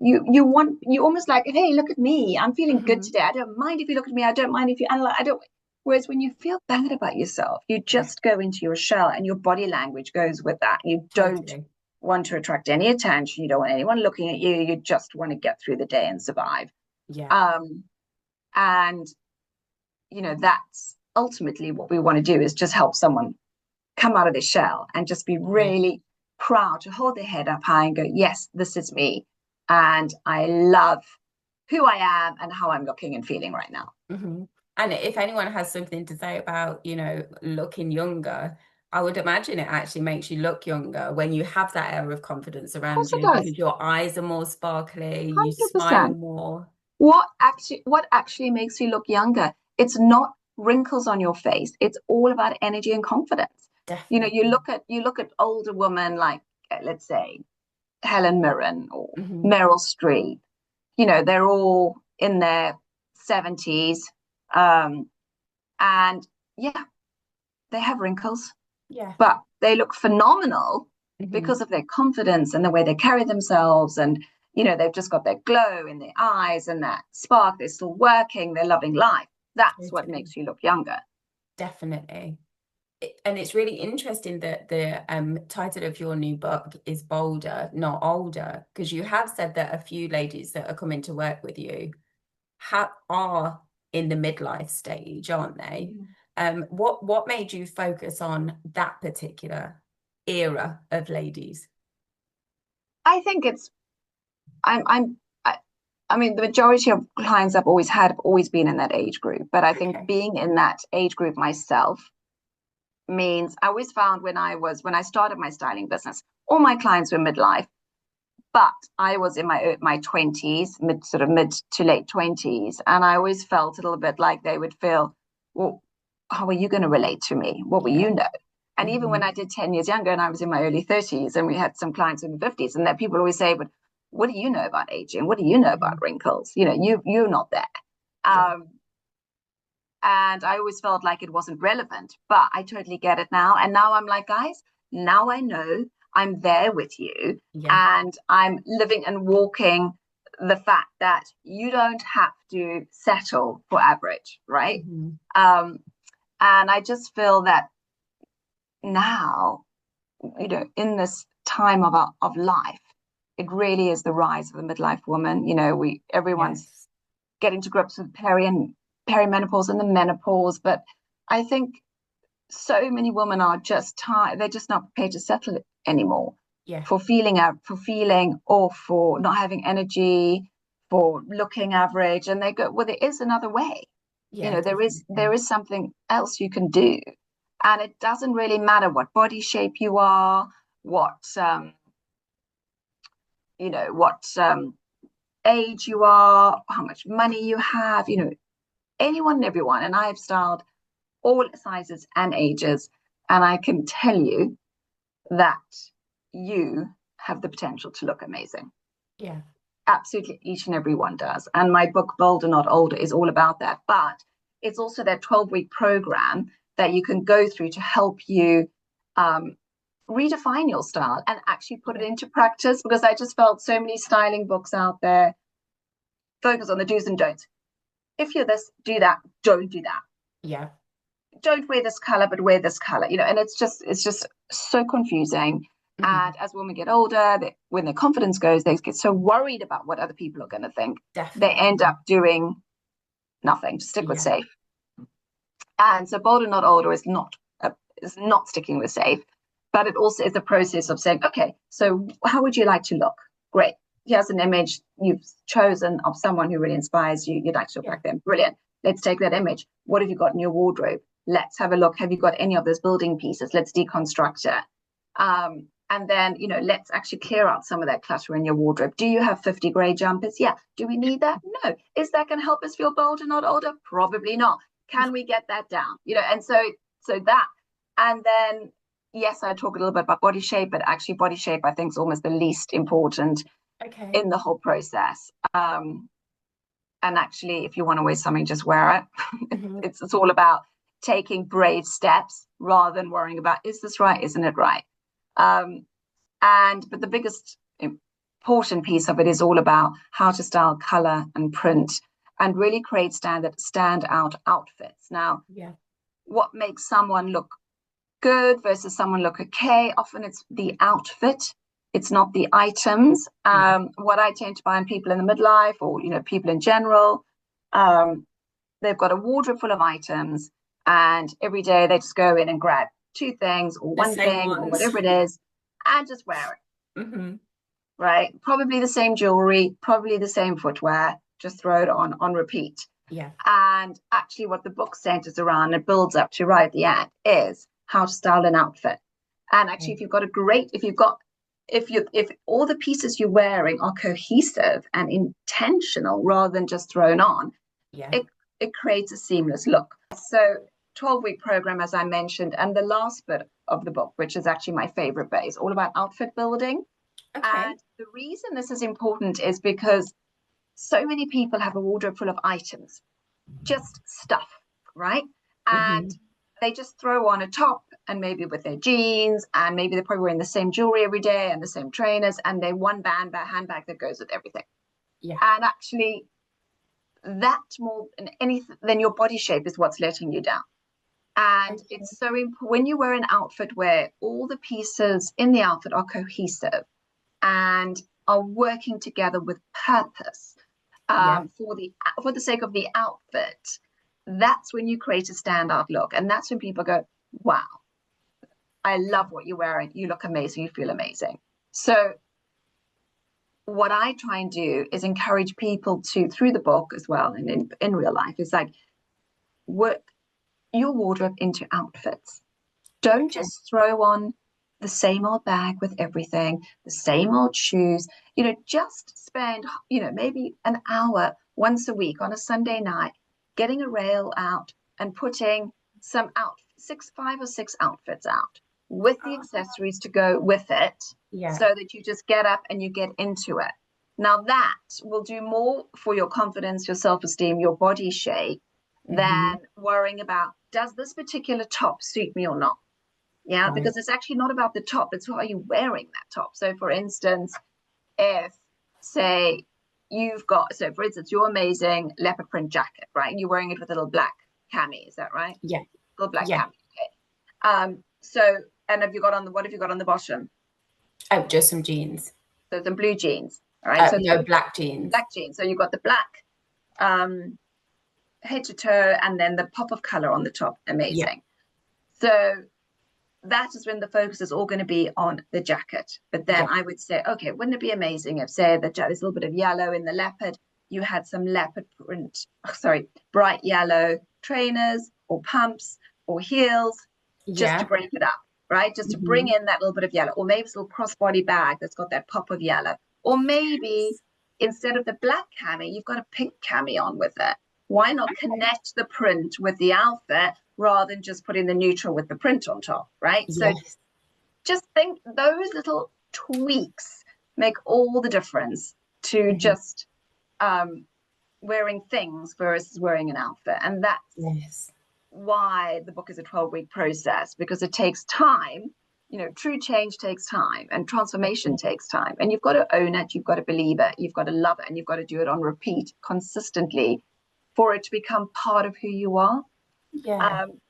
you almost like, hey, look at me, I'm feeling good Hmm. today, I don't mind if you look at me, I don't mind if you analyze, I don't. Whereas when you feel bad about yourself, you Yeah, just go into your shell, and your body language goes with that. You don't totally. want to attract any attention, you don't want anyone looking at you, you just want to get through the day and survive. Yeah. um and that's ultimately what we want to do, is just help someone come out of their shell and just be Yeah. really proud to hold their head up high and go, yes, this is me. And I love who I am and how I'm looking and feeling right now. Hmm. And if anyone has something to say about, looking younger, I would imagine it actually makes you look younger when you have that air of confidence Of around course it you does. because your eyes are more sparkly, you smile 100%. more. What actually makes you look younger? It's not wrinkles on your face. It's all about energy and confidence. You Definitely. look at older women like, let's say, Helen Mirren or Hmm. Meryl Streep. They're all in their 70s. Um, and yeah, they have wrinkles, Yeah. but they look phenomenal Hmm. because of their confidence and the way they carry themselves. And, they've just got that glow in their eyes and that spark. They're still working, they're loving life. That's what Totally. makes you look younger. Definitely. And it's really interesting that the title of your new book is Bolder, Not Older, because you have said that a few ladies that are coming to work with you are in the midlife stage, aren't they? What made you focus on that particular era of ladies? I think it's, I'm, I, I mean, the majority of clients I've always had have always been in that age group. But I think Okay. being in that age group myself means I always found when I started my styling business, all my clients were midlife, but I was in my 20s, mid to late 20s, and I always felt a little bit like they would feel, well, how are you going to relate to me? What will Yeah. you know? And even when Hmm. I did 10 years younger and I was in my early 30s, and we had some clients in the 50s, and that people always say, but what do you know about aging? What do you know about Hmm. wrinkles? You're not there. Yeah. Um, and I always felt like it wasn't relevant, but I totally get it now. And now I'm like, guys, now I know, I'm there with you, Yeah. and I'm living and walking the fact that you don't have to settle for average, right? Hmm. Um, and I just feel that now, in this time of life, it really is the rise of the midlife woman. Everyone's Yes. getting to grips with perimenopause and the menopause, but I think so many women are just tired. They're just not prepared to settle anymore Yeah. for feeling out, for feeling, or for not having energy, for looking average. And they go, well, there is another way. Yeah, There definitely. is something else you can do. And it doesn't really matter what body shape you are, what, what age you are, how much money you have, anyone and everyone. And I have styled all sizes and ages. And I can tell you that you have the potential to look amazing. Yeah. Absolutely, each and every one does. And my book, Bolder Not Older, is all about that. But it's also that 12-week program that you can go through to help you um, redefine your style and actually put it Yeah. into practice. Because I just felt so many styling books out there focus on the do's and don'ts. If you're this, do that, don't do that. Yeah. Don't wear this color, but wear this color, and it's just so confusing. Hmm. And as women get older, when their confidence goes, they get so worried about what other people are going to think, they end Definitely. up doing nothing to stick with Yeah. safe. And so bolder not older is not sticking with safe, but it also is a process of saying, okay, so how would you like to look? Great, here's an image you've chosen of someone who really inspires you, you'd like to look Yeah. like them. Brilliant. Let's take that image. What have you got in your wardrobe? Let's have a look. Have you got any of those building pieces? Let's deconstruct it. And then, let's actually clear out some of that clutter in your wardrobe. Do you have 50 gray jumpers? Yeah. Do we need that? No. Is that going to help us feel bolder, not older? Probably not. Can we get that down? And so that, and then yes, I talk a little bit about body shape, but actually body shape I think is almost the least important Okay. in the whole process. And actually, if you want to wear something, just wear it. Hmm. It's all about taking brave steps rather than worrying about, is this right? Isn't it right? Um, but the biggest important piece of it is all about how to style color and print and really create stand out outfits. Now, Yeah. what makes someone look good versus someone look okay? Often it's the outfit. It's not the items. Yeah. What I tend to find people in the midlife or, people in general, they've got a wardrobe full of items and every day they just go in and grab two things or The one same thing or ones. whatever it is and just wear it. Hmm. Right? Probably the same jewelry, probably the same footwear, just throw it on repeat. Yeah. And actually, what the book centers around and builds up to right at the end is how to style an outfit. And actually, Okay. if all the pieces you're wearing are cohesive and intentional rather than just thrown on, Yeah. it creates a seamless look. So 12-week program, as I mentioned, and the last bit of the book, which is actually my favorite bit, is all about outfit building. Okay. And the reason this is important is because so many people have a wardrobe full of items, just stuff, right? And Hmm. they just throw on a top and maybe with their jeans, and maybe they're probably wearing the same jewelry every day and the same trainers, and they one handbag that goes with everything. Yeah. And actually, that more than anything, then your body shape is what's letting you down. And Okay. it's so important when you wear an outfit where all the pieces in the outfit are cohesive and are working together with purpose, Yeah. for the sake of the outfit. That's when you create a standout look, and that's when people go, "Wow, I love what you're wearing. You look amazing. You feel amazing." So what I try and do is encourage people to, through the book as well, and in real life, is like work your wardrobe into outfits. Don't Okay. just throw on the same old bag with everything, the same old shoes. Just spend, maybe an hour once a week on a Sunday night, getting a rail out and putting some five or six outfits out with the Oh, accessories to go with it yeah. so that you just get up and you get into it. Now that will do more for your confidence, your self-esteem, your body shape Hmm. than worrying about, does this particular top suit me or not? Yeah, Right. because it's actually not about the top, it's what are you wearing that top. So for instance, if say for instance, your amazing leopard print jacket, right? You're wearing it with a little black cami, is that right? Yeah. Little black Yeah. cami. Okay. So and have you got on the what have you got on the bottom? Oh, just some jeans. So some blue jeans. All right. So it's No, black jeans. black jeans. So you've got the black um head to toe and then the pop of color on the top. Yeah. Amazing. So that is when the focus is all going to be on the jacket. But then Yeah. I would say, okay, wouldn't it be amazing if, say, there's a little bit of yellow in the leopard, you had some leopard print, bright yellow trainers or pumps or heels, just to Yeah. break it up, right? Just to bring Hmm. in that little bit of yellow, or maybe it's a little crossbody bag that's got that pop of yellow, or maybe instead of the black cami, you've got a pink cami on with it. Why not Okay. connect the print with the outfit rather than just putting the neutral with the print on top, right? So Yes. just think those little tweaks make all the difference to Hmm. just um, wearing things versus wearing an outfit. And that's Yes. why the book is a 12-week process, because it takes time. True change takes time and transformation Mhm. takes time. And you've got to own it, you've got to believe it, you've got to love it, and you've got to do it on repeat consistently for it to become part of who you are. Yeah. Um,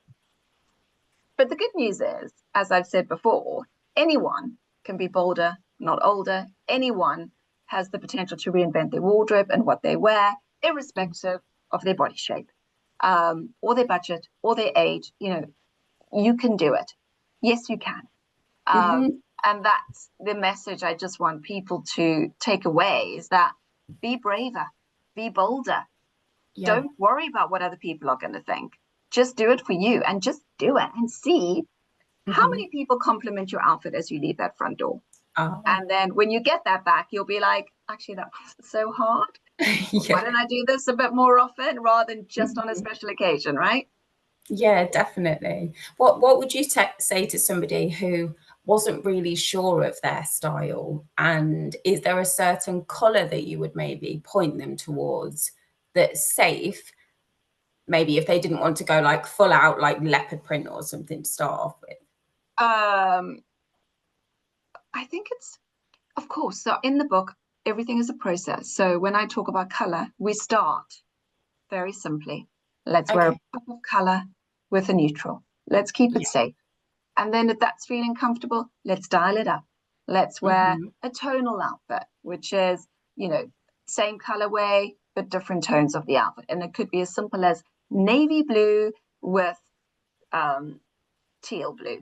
but the good news is, as I've said before, anyone can be bolder, not older. Anyone has the potential to reinvent their wardrobe and what they wear, Yeah. irrespective of their body shape, or their budget, or their age. You can do it. Yes, you can. Um, Hmm. and that's the message I just want people to take away, is that be braver, be bolder. Yeah. Don't worry about what other people are going to think. Just do it for you and just do it and see how Hmm. many people compliment your outfit as you leave that front door. Oh. And then when you get that back, you'll be like, actually, that was so hard. Why Yeah. don't I do this a bit more often rather than just on a Mhm. special occasion, right? Yeah, definitely. What would you say to somebody who wasn't really sure of their style? And is there a certain color that you would maybe point them towards that's safe? Maybe if they didn't want to go like full out like leopard print or something to start off with. Um, I think it's, of course, so in the book, everything is a process. So when I talk about color, we start very simply. Let's wear a Okay. pop of color with a neutral. Let's keep it Yeah. safe. And then if that's feeling comfortable, let's dial it up. Let's wear a tonal outfit, which is, same colorway, but different tones of the outfit. And it could be as simple as navy blue with teal blue.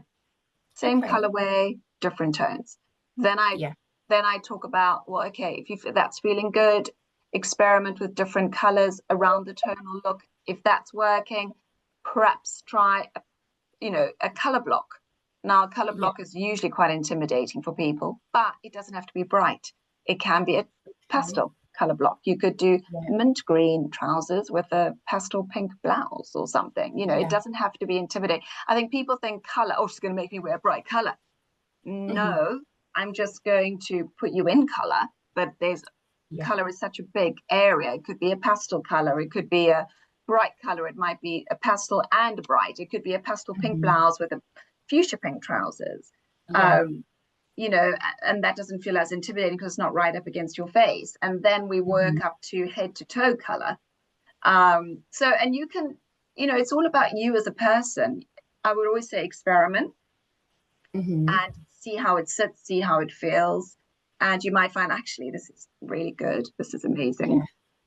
Same Okay. colorway, different tones. Then I Yeah. then I talk about, well, okay, if you that's feeling good, experiment with different colors around the tonal look. If that's working, perhaps try a color block. Now, a color Yeah. block is usually quite intimidating for people, but it doesn't have to be bright. It can be a Okay. pastel color block. You could do Yeah. mint green trousers with a pastel pink blouse or something. It Yeah. doesn't have to be intimidating. I think people think color, oh, she's going to make me wear a bright color. No, I'm just going to put you in color, but Yeah. color is such a big area. It could be a pastel color, it could be a bright color, it might be a pastel and a bright, it could be a pastel pink blouse with a fuchsia pink trousers. Yeah. And that doesn't feel as intimidating because it's not right up against your face. And then we work up to head to toe color. And you can, it's all about you as a person. I would always say experiment and see how it sits, see how it feels. And you might find, actually, this is really good. This is amazing. Yeah.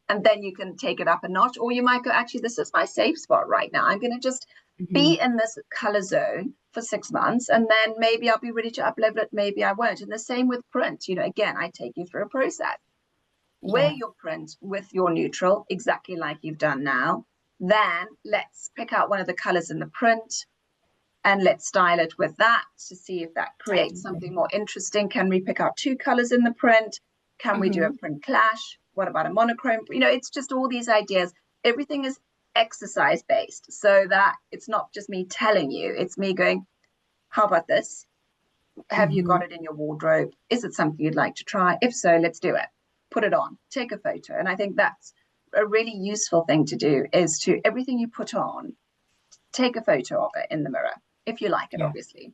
And then you can take it up a notch. Or you might go, actually, this is my safe spot right now. I'm going to just be in this color zone for 6 months. And then maybe I'll be ready to up level it. Maybe I won't. And the same with print. Again, I take you through a process. Wear Yeah. your print with your neutral, exactly like you've done now. Then let's pick out one of the colors in the print and let's style it with that to see if that creates something more interesting. Can we pick out two colors in the print? Can we do a print clash? What about a monochrome? It's just all these ideas. Everything is exercise based so that it's not just me telling you, it's me going, how about this? Have you got it in your wardrobe? Is it something you'd like to try? If so, let's do it. Put it on, take a photo. And I think that's a really useful thing to do, is to everything you put on, take a photo of it in the mirror, if you like it, Yeah. obviously.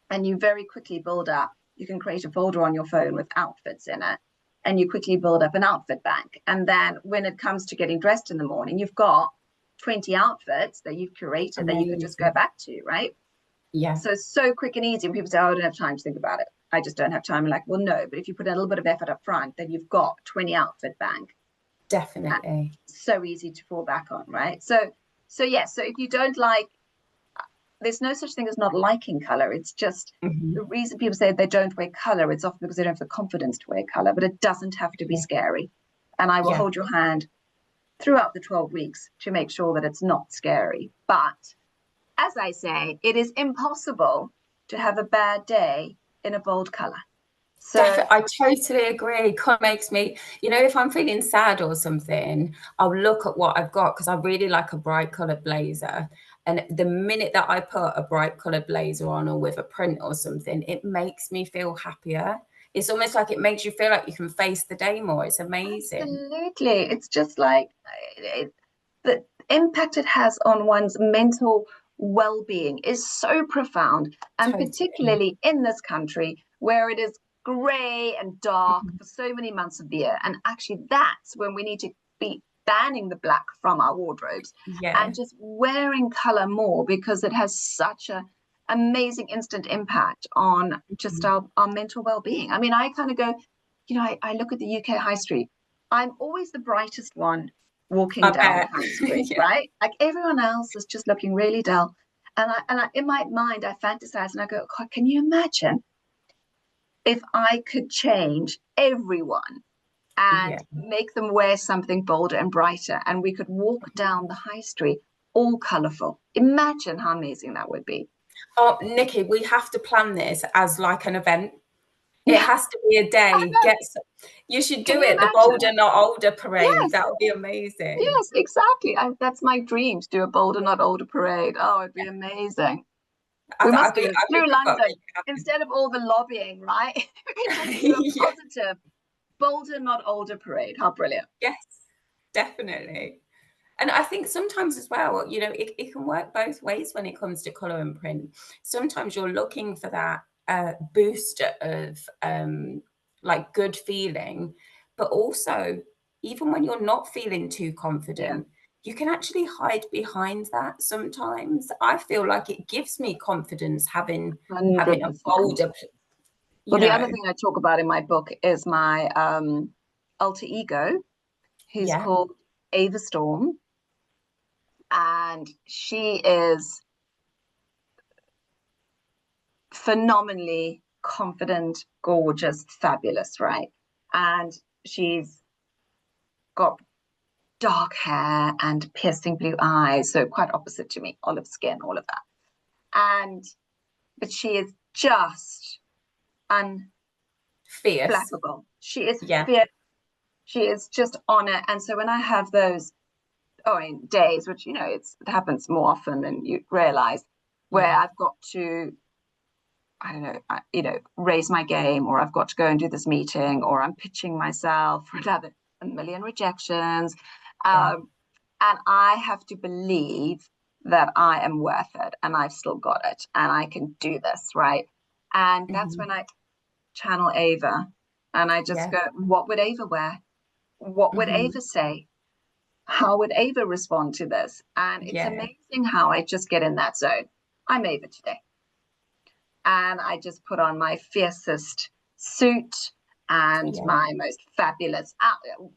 And you very quickly build up, you can create a folder on your phone with outfits in it, and you quickly build up an outfit bank. And then when it comes to getting dressed in the morning, you've got 20 outfits that you've curated that you can just go back to, right? Yeah. So quick and easy. And people say, oh, I don't have time to think about it. I just don't have time. I'm like, well, no, but if you put a little bit of effort up front, then you've got 20 outfit bank. Definitely. So easy to fall back on, right? So if you don't like, there's no such thing as not liking color. It's just the reason people say they don't wear color, it's often because they don't have the confidence to wear color, but it doesn't have to be scary. And I will hold your hand throughout the 12 weeks to make sure that it's not scary. But as I say, it is impossible to have a bad day in a bold color. So I totally agree. Color makes me, if I'm feeling sad or something, I'll look at what I've got because I really like a bright colored blazer. And the minute that I put a bright colored blazer on or with a print or something, it makes me feel happier. It's almost like it makes you feel like you can face the day more. It's amazing. absolutely, it's just like the impact it has on one's mental well-being is so profound, and Totally. particularly in this country where it is grey and dark for so many months of the year. And actually, that's when we need to be banning the black from our wardrobes Yeah. and just wearing color more, because it has such a amazing instant impact on just our mental well-being. I mean, I kind of go, I look at the UK high street. I'm always the brightest one walking I down the bet. high street, Yeah. right? Like everyone else is just looking really dull. And in my mind, I fantasize and I go, God, can you imagine if I could change everyone and Yeah. make them wear something bolder and brighter, and we could walk down the high street all colorful? Imagine how amazing that would be. Oh, Nikki, we have to plan this as like an event. It Yeah, has to be a I day. know. You should Can do you it, the imagine? Bolder Not Older parade. Yes, That would be amazing. yes, exactly. That's my dream, to do a bolder, not older parade. Oh, it'd be amazing. We I must do think it I think through we've got to London make it happen. instead of all the lobbying, right? We can just do a Yeah. positive, bolder, not older parade. How brilliant. Yes, definitely. And I think sometimes as well, it can work both ways when it comes to color and print. Sometimes you're looking for that boost of like good feeling, but also even when you're not feeling too Yeah, confident, you can actually hide behind that sometimes. I feel like it gives me confidence having a 100%. bolder, Well, you the other know. thing I talk about in my book is my alter ego, who's Yeah. called Ava Storm, and she is phenomenally confident, gorgeous, fabulous, right? And she's got dark hair and piercing blue eyes, so quite opposite to me, olive skin, all of that. And but she is just Fierce. unflappable. She is Yeah. fierce. She is just on it. And so when I have those days, which it happens more often than you realize, where Yeah. I've got to, I don't know, raise my game, or I've got to go and do this meeting, or I'm pitching myself for another a million rejections. Yeah. And I have to believe that I am worth it and I've still got it and I can do this, right? And that's Hmm. when I channel Ava and I just Yeah. go, what would Ava wear? What would Hmm. Ava say? How would Ava respond to this? And it's Yeah. amazing how I just get in that zone. I'm Ava today. And I just put on my fiercest suit and Yeah. my most fabulous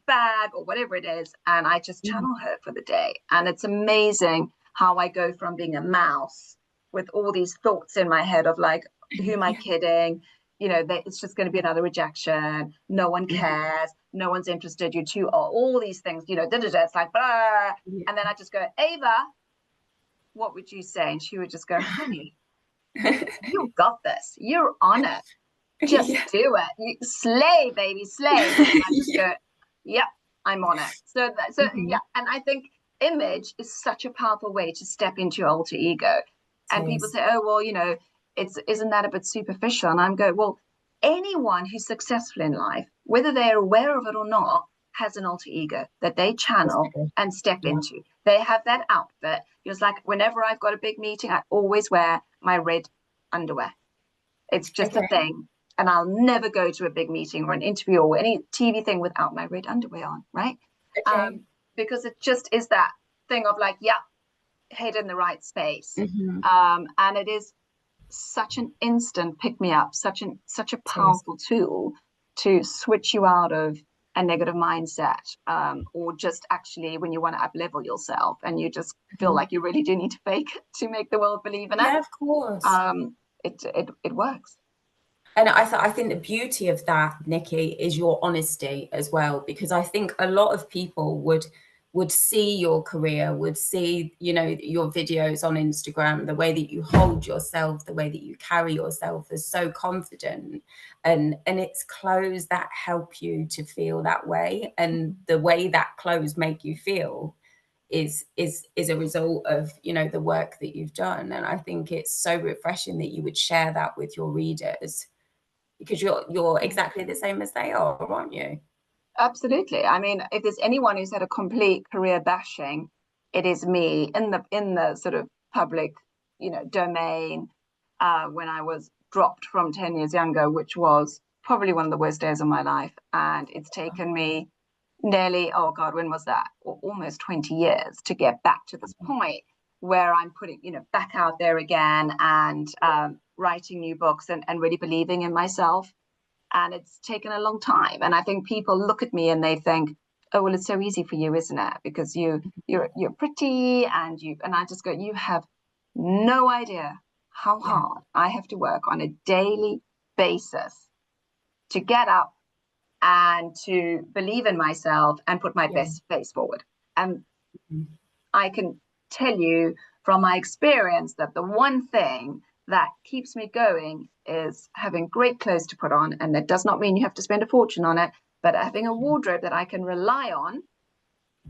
bag or whatever it is. And I just Mhm. channel her for the day. And it's amazing how I go from being a mouse with all these thoughts in my head of like, who am I Yeah. kidding? It's just going to be another rejection. No one Mhm. cares. No one's interested. You're too old. All these things, it's like, blah. Yeah. And then I just go, Ava, what would you say? And she would just go, honey, you got this. You're on it. Just Yeah. do it. You slay, baby, slay. And I just Yeah. go, yep, I'm on it. So Mhm. yeah, and I think image is such a powerful way to step into your alter ego. It And people is. say, oh well, it's isn't that a bit superficial? And I'm going, well, anyone who's successful in life, whether they're aware of it or not, has an alter ego that they Yes, channel it is. and step Yeah. into. They have that outfit. It's like whenever I've got a big meeting, I always wear my red underwear. It's just a Okay. thing. And I'll never go to a big meeting or an interview or any TV thing without my red underwear on, right? Okay. Because it just is that thing of like, yeah, head in the right space. Hmm. And it is such an instant pick me up, such a It is. powerful tool to switch you out of a negative mindset, or just actually when you want to up level yourself and you just feel Mhm. like you really do need to fake it to make the world believe in it. Yeah, of course. Um, it works. And I think the beauty of that, Nikki, is your honesty as well, because I think a lot of people would see your career, would see, your videos on Instagram, the way that you hold yourself, the way that you carry yourself as so confident. And it's clothes that help you to feel that way. And the way that clothes make you feel is a result of, the work that you've done. And I think it's so refreshing that you would share that with your readers, because you're exactly the same as they are, aren't you? Absolutely. I mean, if there's anyone who's had a complete career bashing, it is me in the sort of public, domain. When I was dropped from 10 years younger, which was probably one of the worst days of my life, and it's taken me nearly, oh God, when was that? Almost 20 years to get back to this point where I'm putting, back out there again and writing new books and really believing in myself. And it's taken a long time. And I think people look at me and they think, oh well, it's so easy for you, isn't it? Because you're pretty and I just go, you have no idea how Yeah. hard I have to work on a daily basis to get up and to believe in myself and put my Yeah. best face forward. And Mhm. I can tell you from my experience that the one thing that keeps me going is having great clothes to put on. And that does not mean you have to spend a fortune on it, but having a wardrobe that I can rely on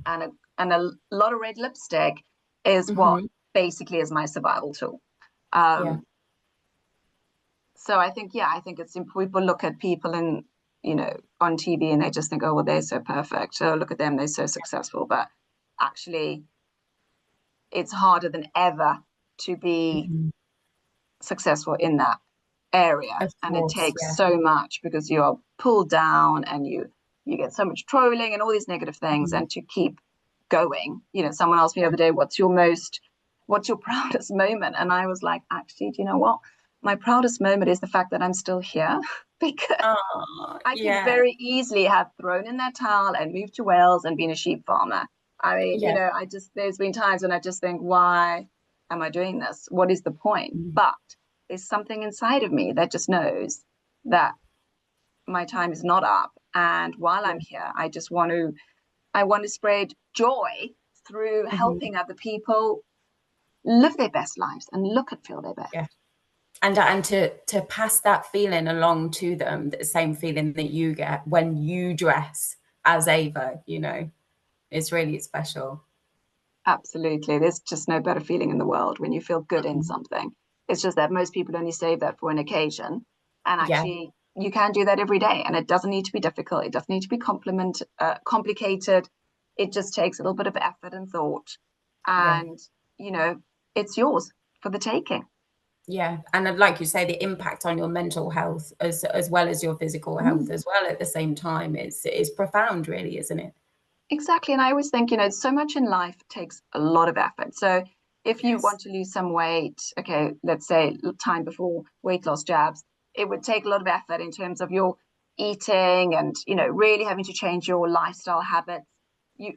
and a lot of red lipstick is what Mhm. basically is my survival tool. Yeah. Um, so I think it's people look at people and on TV and they just think, oh well, they're so perfect. Oh, look at them, they're so successful. But actually, it's harder than ever to be Mhm. successful in that area, Of and it course, takes yeah. so much because you're pulled down and you get so much trolling and all these negative things, Mhm. and to keep going. Someone asked me the Yeah. other day, what's your proudest moment? And I was like, actually, do you know what? My proudest moment is the fact that I'm still here because Oh, I could yeah. very easily have thrown in that towel and moved to Wales and been a sheep farmer. I mean, Yeah. there's been times when I just think, why am I doing this? What is the point? Mhm. But there's something inside of me that just knows that my time is not up. And while Yeah. I'm here, I want to spread joy through Mhm. helping other people live their best lives and look and feel their Yeah. best. And to pass that feeling along to them, the same feeling that you get when you dress as Ava, it's really special. Absolutely. There's just no better feeling in the world when you feel good in Mhm. something. It's just that most people only save that for an occasion. And Yeah. actually, you can do that every day. And it doesn't need to be difficult. It doesn't need to be complicated. It just takes a little bit of effort and thought. Yeah. And, you know, it's yours for the taking. Yeah. And like you say, the impact on your mental health as well as your physical health Mm. as well at the same time is profound, really, isn't it? Exactly. And I always think, so much in life takes a lot of effort. So if you Yes. want to lose some weight, okay, let's say time before weight loss jabs, it would take a lot of effort in terms of your eating and, really having to change your lifestyle habits.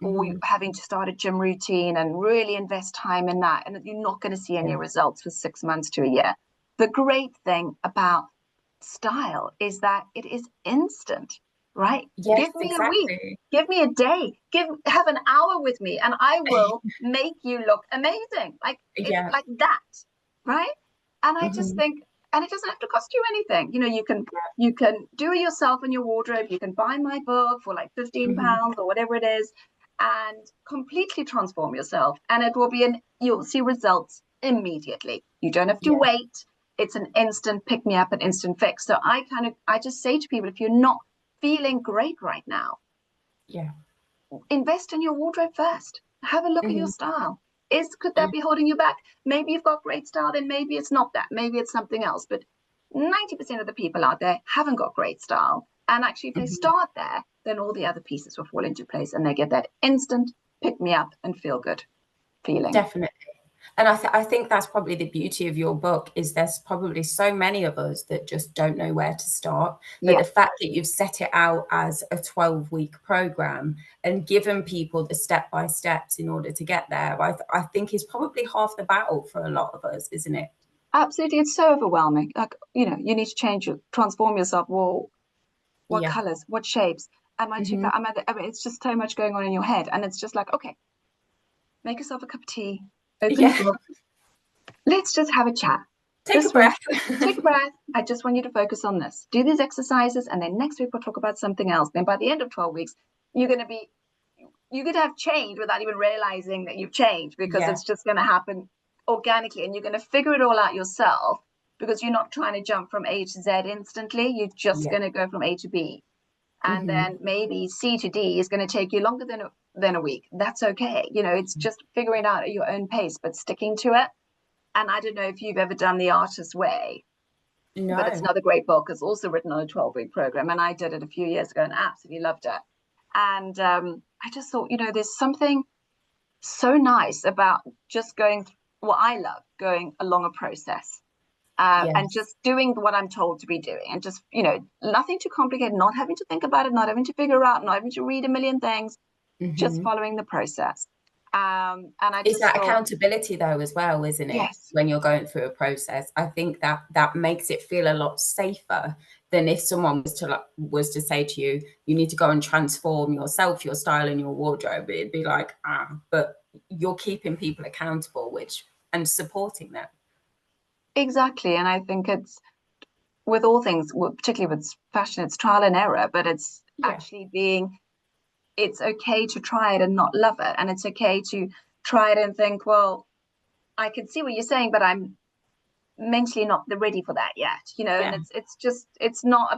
Or Hmm. having to start a gym routine and really invest time in that. And you're not going to see any Yeah. results for 6 months to a year. The great thing about style is that it is instant, right? Yes, Give me a week, exactly. give me a day, have an hour with me, and I will make you look amazing, Yeah. like that, right? And I just Hmm. think, and it doesn't have to cost you anything. You can do it yourself in your wardrobe. You can buy my book for like 15 Hmm. pounds or whatever it is, and completely transform yourself. And you'll see results immediately. You don't have to Yeah. wait. It's an instant pick me up, an instant fix. So I just say to people, if you're not feeling great right now, Yeah. invest in your wardrobe first. Have a look at your Hmm. style. Could Yeah. that be holding you back? Maybe you've got great style, then maybe it's not that. Maybe it's something else. But 90% of the people out there haven't got great style. And actually, if they Hmm. start there, then all the other pieces will fall into place and they get that instant pick me up and feel good feeling. Definitely. And I think that's probably the beauty of your book is there's probably so many of us that just don't know where to start. But Yeah, the fact that you've set it out as a 12-week program and given people the step-by-steps in order to get there, I think is probably half the battle for a lot of us, isn't it? absolutely. It's so overwhelming. You need to transform yourself. Well, what Yeah. colors, what shapes? Am I too Hmm. fat? I mean, it's just so much going on in your head. And it's just like, okay, make yourself a cup of tea, open a Yeah. book. Let's just have a chat. Take a This week, breath. take a breath. I just want you to focus on this. Do these exercises, and then next week we'll talk about something else. Then by the end of 12 weeks, you're going to be, you're going to have change without even realizing that you've changed because Yeah. it's just going to happen organically and you're going to figure it all out yourself because you're not trying to jump from A to Z instantly. You're just Yeah. going to go from A to B. And Hmm. then maybe C to D is going to take you longer than a week. That's okay. It's just figuring out at your own pace, but sticking to it. And I don't know if you've ever done The Artist's Way, but it's No. another great book. It's also written on a 12-week program. And I did it a few years ago and absolutely loved it. And I just thought, there's something so nice about just what I love, going along a process. And Yes. just doing what I'm told to be doing, and just nothing too complicated, not having to think about it, not having to figure out, not having to read a million things, just Hmm. following the process. And I It's just that thought, accountability though as well, isn't it? yes, When you're going through a process, I think that makes it feel a lot safer than if someone was to say to you, you need to go and transform yourself, your style, and your wardrobe. It'd be like, but you're keeping people accountable, and supporting them. exactly. And I think it's with all things, particularly with fashion, it's trial and error, but it's Yeah, actually it's okay to try it and not love it, and it's okay to try it and think, well, I can see what you're saying, but I'm mentally not ready for that yet, and yeah, it's not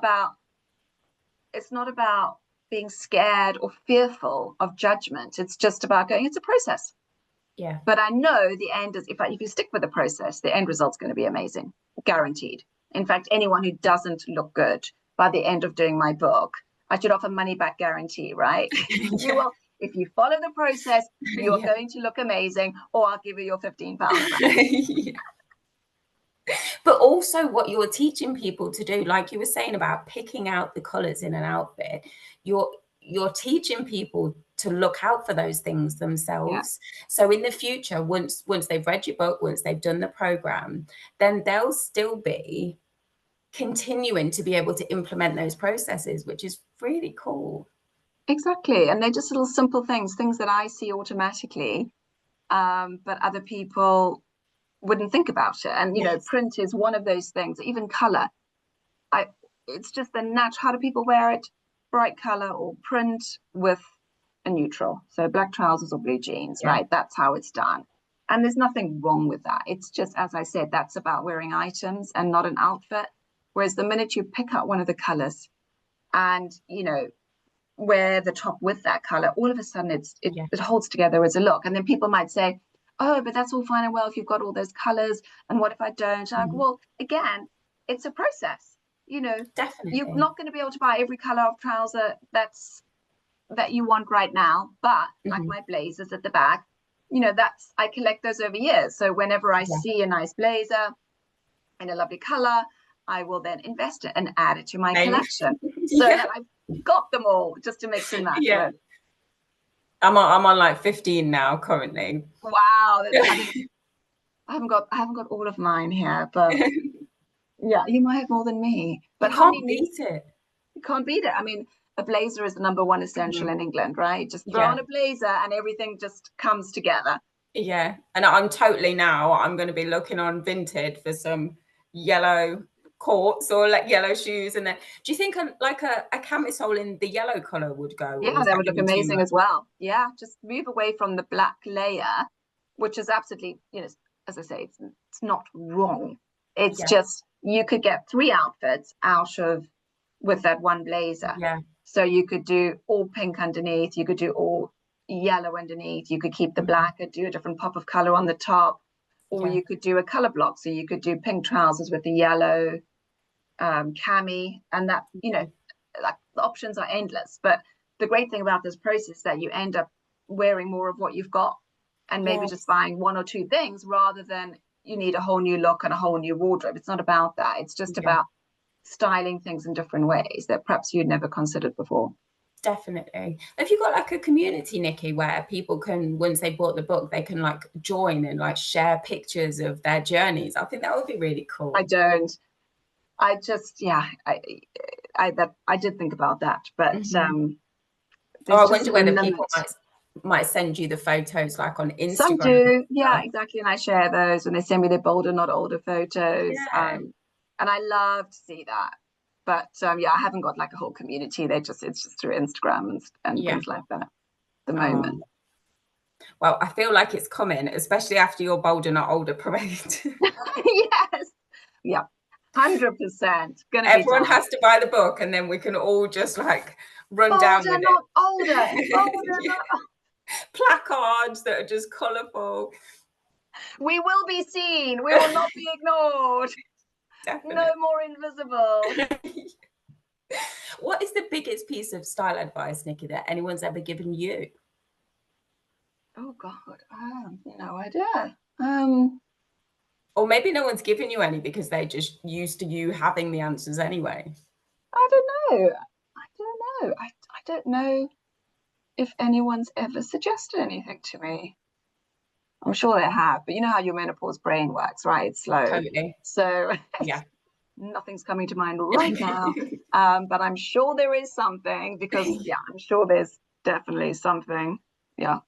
about being scared or fearful of judgment. It's just about going, it's a process. yeah. But I know the end is, if you stick with the process, the end result's going to be amazing, guaranteed. In fact, anyone who doesn't look good by the end of doing my book, I should offer money back guarantee, right? You Yeah. will, if you follow the process, you're Yeah. going to look amazing, or I'll give you your £15 back. Yeah. But also what you're teaching people to do, like you were saying about picking out the colors in an outfit, you're teaching people to look out for those things Yeah, themselves. So in the future, once they've read your book, once they've done the program, then they'll still be continuing to be able to implement those processes, which is really cool. exactly. And they're just little simple things, things that I see automatically, but other people wouldn't think about it. And, Yes. print is one of those things, even color. I It's just the natural. How do people wear it? Bright color or print with a neutral. So black trousers or blue jeans, Yeah. right? That's how it's done. And there's nothing wrong with that. It's just, as I said, that's about wearing items and not an outfit. Whereas the minute you pick out one of the colors and, wear the top with that color, all of a sudden Yeah. it holds together as a look. And then people might say, oh, but that's all fine and well if you've got all those colors. And what if I don't? I'm like, Mhm. well, again, it's a process. You're Definitely. not going to be able to buy every color of trouser that you want right now. But like Mhm. my blazers at the back, that's I collect those over years. So whenever I Yeah. see a nice blazer in a lovely color, I will then invest it and add it to my Same. collection so Yeah. that I've got them all just to mix and match Yeah. with. I'm on like 15 now currently. Wow, I think I haven't got all of mine here, but yeah, you might have more than me. You But how many can't new? beat it. You can't beat it. I mean, a blazer is the number one essential Mhm. in England, right? Just throw on Yeah. a blazer and everything just comes together. Yeah. And I'm going to be looking on Vinted for some yellow courts or like yellow shoes. And then do you think a camisole in the yellow color would go, or Yeah, is that that would look giving too amazing much? as well. Yeah, just move away from the black layer, which is absolutely, as I say, it's not wrong. It's Yeah. just you could get three outfits out of with that one blazer. Yeah. So you could do all pink underneath, you could do all yellow underneath, you could keep the Mhm. black and do a different pop of color on the top, or Yeah. you could do a color block. So you could do pink trousers with the yellow cami, and that, Yeah. like the options are endless. But the great thing about this process is that you end up wearing more of what you've got and maybe just Yes. buying one or two things rather than you need a whole new look and a whole new wardrobe. It's not about that. It's just Yeah. about styling things in different ways that perhaps you'd never considered before. Definitely. Have you got like a community, Nikki, where people can, once they bought the book, they can like join and like share pictures of their journeys? I think that would be really I cool. don't. I just, yeah, I did think about that, but Mhm. Oh, there's I just wonder a whether people limit. might send you the photos like on Some Instagram. do, yeah, exactly. And I share those when they send me their bolder, not older photos. Yeah. And I love to see that. But yeah, I haven't got like a whole community. It's just through Instagram and Yeah. things like that at the Oh, moment. well, I feel like it's coming, especially after your bolder not older parade. Yes. Yeah. 100% gonna be Everyone time. has to buy the book and then we can all just like run down Bolder, with not older. Bolder, it. Yeah. not. Placards that are just colourful. We will be seen. We will not be ignored. No Definitely. more invisible. What is the biggest piece of style advice, Nikki, that anyone's ever given you? Oh God, I have no idea. Or maybe no one's given you any because they just used to you having the answers anyway. I don't know. I don't know. I don't know if anyone's ever suggested anything to me. I'm sure they have, but you know how your menopause brain works, right? It's slow. Totally. So Yeah. nothing's coming to mind right now. But I'm sure there is something because, yeah, I'm sure there's definitely something. Yeah,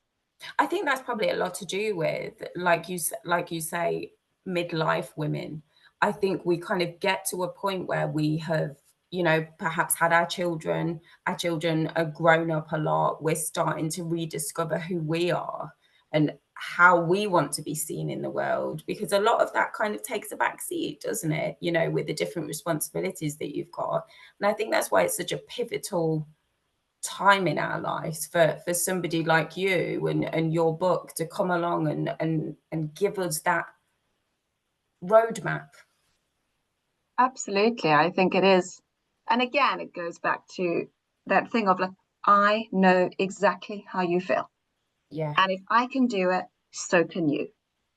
I think that's probably a lot to do with, like you say, midlife women. I think we kind of get to a point where we have, perhaps had our children. Our children are grown up a lot. We're starting to rediscover who we are and how we want to be seen in the world, because a lot of that kind of takes a back seat, doesn't it? With the different responsibilities that you've got. And I think that's why it's such a pivotal time in our lives for somebody like you and your book to come along and give us that roadmap. absolutely. I think it is. And again, it goes back to that thing of like, I know exactly how you feel. Yeah, And if I can do it, so can you,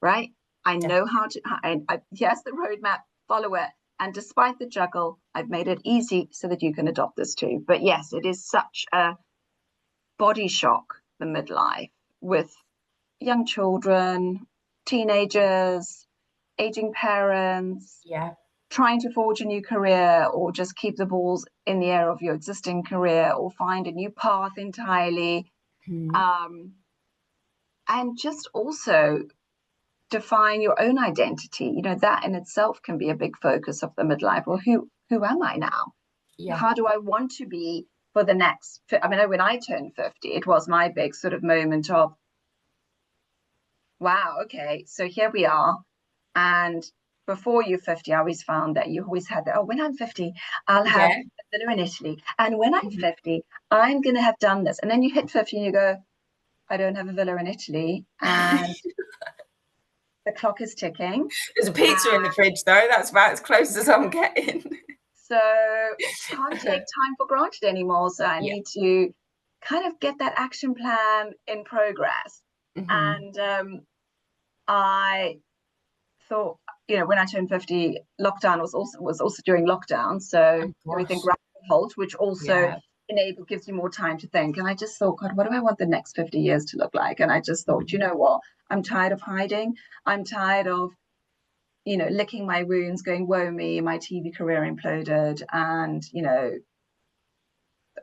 right? I know definitely. how to, yes, the roadmap, follow it. And despite the juggle, I've made it easy so that you can adopt this too. But yes, it is such a body shock, the midlife, with young children, teenagers, aging parents, Yeah. trying to forge a new career or just keep the balls in the air of your existing career or find a new path entirely. Hmm. Um, and just also define your own identity. That in itself can be a big focus of the midlife. Well, who am I now? Yeah. How do I want to be for the next? I mean, when I turned 50, it was my big sort of moment of, wow, okay, so here we are. And before you're 50, I always found that you always had that, oh, when I'm 50, I'll have Yeah. a villa in Italy. And when I'm Mhm. 50, I'm going to have done this. And then you hit 50 and you go, I don't have a villa in Italy. And the clock is ticking. There's a pizza in the fridge though. That's about as close as I'm getting. So can't take time for granted anymore. So I Yeah. need to kind of get that action plan in progress. Hmm. And I thought, when I turned 50, lockdown was also during lockdown. So Oh everything gosh. ground to a halt, which also Yeah. gives you more time to think. And I just thought, God, what do I want the next 50 years to look like? And I just thought, you Mhm. know what? I'm tired of hiding. I'm tired of licking my wounds, going, woe me, my TV career imploded. And,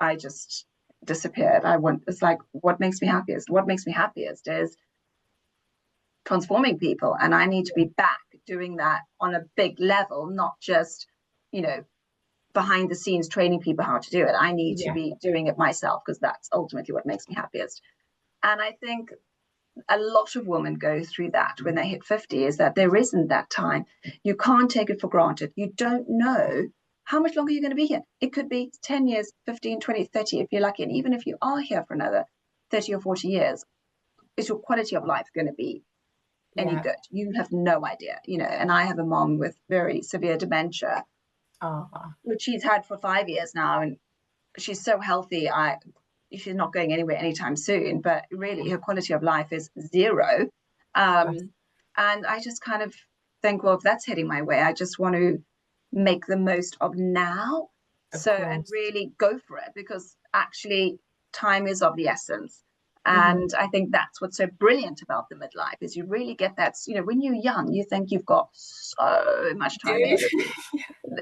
I just disappeared. It's like, what makes me happiest? What makes me happiest is transforming people. And I need to be back doing that on a big level, not just, you know, behind the scenes training people how to do it. I need to Yeah. be doing it myself because that's ultimately what makes me happiest. And I think a lot of women go through that when they hit 50 is that there isn't that time. You can't take it for granted. You don't know how much longer you're going to be here. It could be 10 years, 15, 20, 30 if you're lucky. And even if you are here for another 30 or 40 years, is your quality of life going to be any Yeah. good? You have no idea, And I have a mom with very severe dementia, Oh, which she's had for 5 years now. And she's so healthy. She's not going anywhere anytime soon, but really her quality of life is zero. gosh. Um, and I just kind of think, well, if that's heading my way, I just want to make the most of now. Of So, and course. really go for it because actually time is of the essence. Hmm. And I think that's what's so brilliant about the midlife is you really get that, when you're young, you think you've got so much time Dude. ahead of you.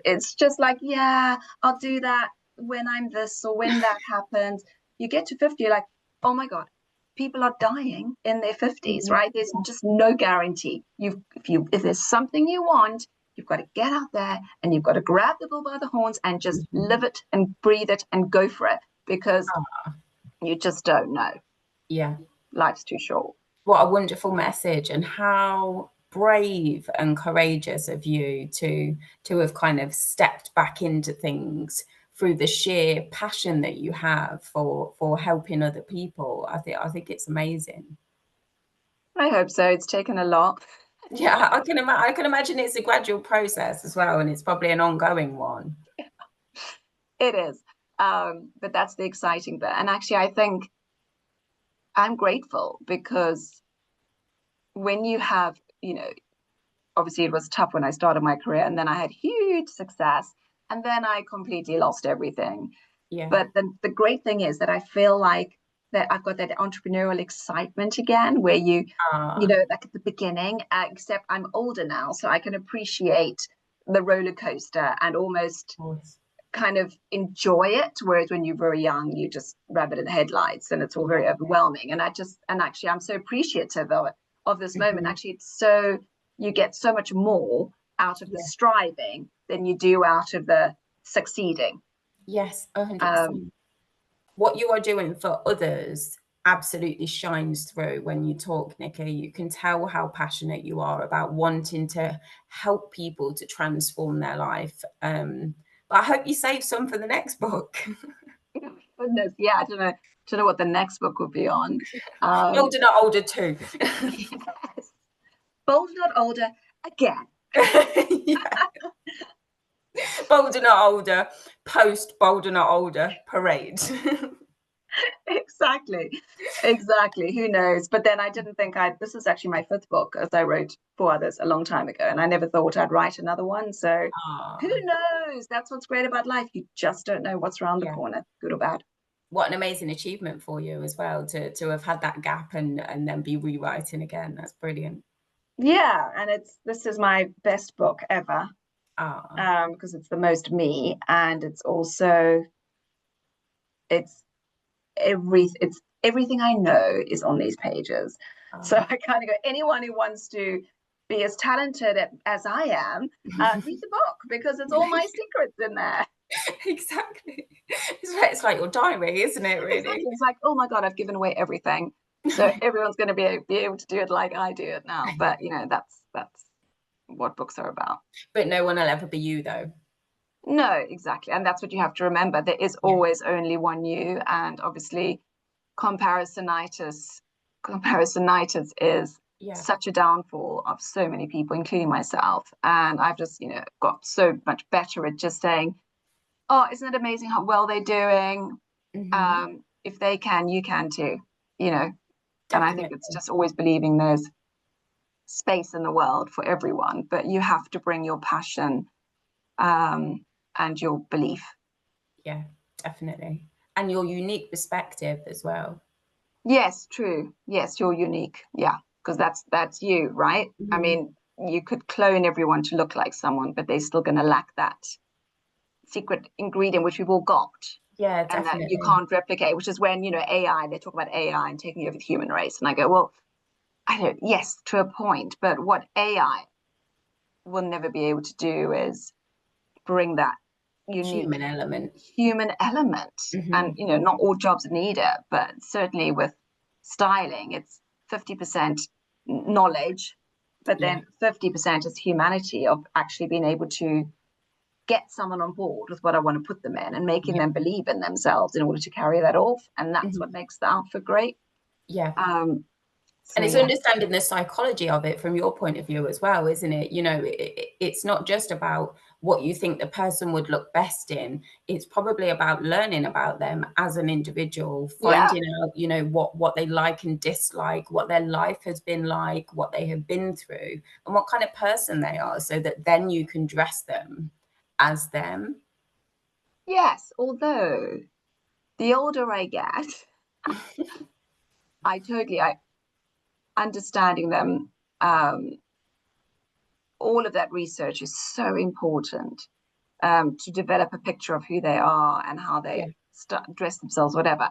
It's just like, yeah, I'll do that when I'm this or when that happens. You get to 50, you're like, oh my God, people are dying in their 50s, Mhm. right? There's just no guarantee. If there's something you want, you've got to get out there and you've got to grab the bull by the horns and just live Mhm. it and breathe it and go for it because Oh, you just don't know. yeah. Life's too short. What a wonderful message, and how brave and courageous of you to have kind of stepped back into things through the sheer passion that you have for helping other people. I think it's amazing. I hope so. It's taken a lot. Yeah, I can imagine it's a gradual process as well, and it's probably an ongoing one. It is. But that's the exciting bit. And actually, I think I'm grateful because when you have, obviously it was tough when I started my career and then I had huge success and then I completely lost everything. Yeah. But the great thing is that I feel like that I've got that entrepreneurial excitement again, where Ah, like at the beginning, except I'm older now, so I can appreciate the roller coaster and almost of course. kind of enjoy it. Whereas when you're very young, you just rabbit in the headlights and it's all Yeah. very overwhelming. And actually, I'm so appreciative of this moment. Mhm. Actually, you get so much more out of the Yeah. striving than you do out of the succeeding. Yes, Um, 100%. What you are doing for others absolutely shines through when you talk, Nikki. You can tell how passionate you are about wanting to help people to transform their life. But I hope you save some for the next book. Goodness, yeah, I don't know what the next book would be on. Um, Older, not older too. yes, bold, not older again. Yeah. Bolder, not older. post Bolder Not Older parade. Exactly. Exactly. Who knows? But then I didn't think this is actually my fifth book, as I wrote four others a long time ago, and I never thought I'd write another one. So who Ah, knows? That's what's great about life. You just don't know what's around the yeah. corner, good or bad. What an amazing achievement for you as well to have had that gap and then be rewriting again. That's brilliant. Yeah, and this is my best book ever, Ah, because it's the most me, and it's also it's it's everything I know is on these pages. So ah. I kind of go, anyone who wants to be as talented as I am, read the book because it's all my secrets in there. Exactly. It's like your diary, isn't it, really? Exactly. It's like, oh my God, I've given away everything. So everyone's going to be able to do it like I do it now. But that's what books are about. But no one will ever be you, though. No, exactly. And that's what you have to remember. There is Yeah, always only one you. And obviously, comparisonitis, comparisonitis is yeah, such a downfall of so many people, including myself. And I've just, got so much better at just saying, oh, isn't it amazing how well they're doing? If they can, you can too, you know. And I think it's definitely. just always believing there's space in the world for everyone, but you have to bring your passion um, and your belief. Yeah, definitely. And your unique perspective as well. Yes, true. Yes, you're unique. Yeah, because that's you, right? I Mhm. mean, you could clone everyone to look like someone, but they're still going to lack that secret ingredient which we've all got Yeah, and that you definitely. can't replicate, which is when, AI, they talk about AI and taking over the human race. And I go, well, I don't, yes, to a point, but what AI will never be able to do is bring that unique Human element. human element. And, Hmm. not all jobs need it, but certainly with styling, it's 50% knowledge, but Yeah, then 50% is humanity of actually being able to get someone on board with what I want to put them in and making yeah. them believe in themselves in order to carry that off. And that's what Hmm. makes the outfit great. Yeah. Um, so And it's yeah. understanding the psychology of it from your point of view as well, isn't it? It's not just about what you think the person would look best in. It's probably about learning about them as an individual, Yeah. finding out, what they like and dislike, what their life has been like, what they have been through, and what kind of person they are, so that then you can dress them as them. Yes. Although the older I get, I understanding them, um, all of that research is so important, to develop a picture of who they are and how Yeah. they dress themselves, whatever.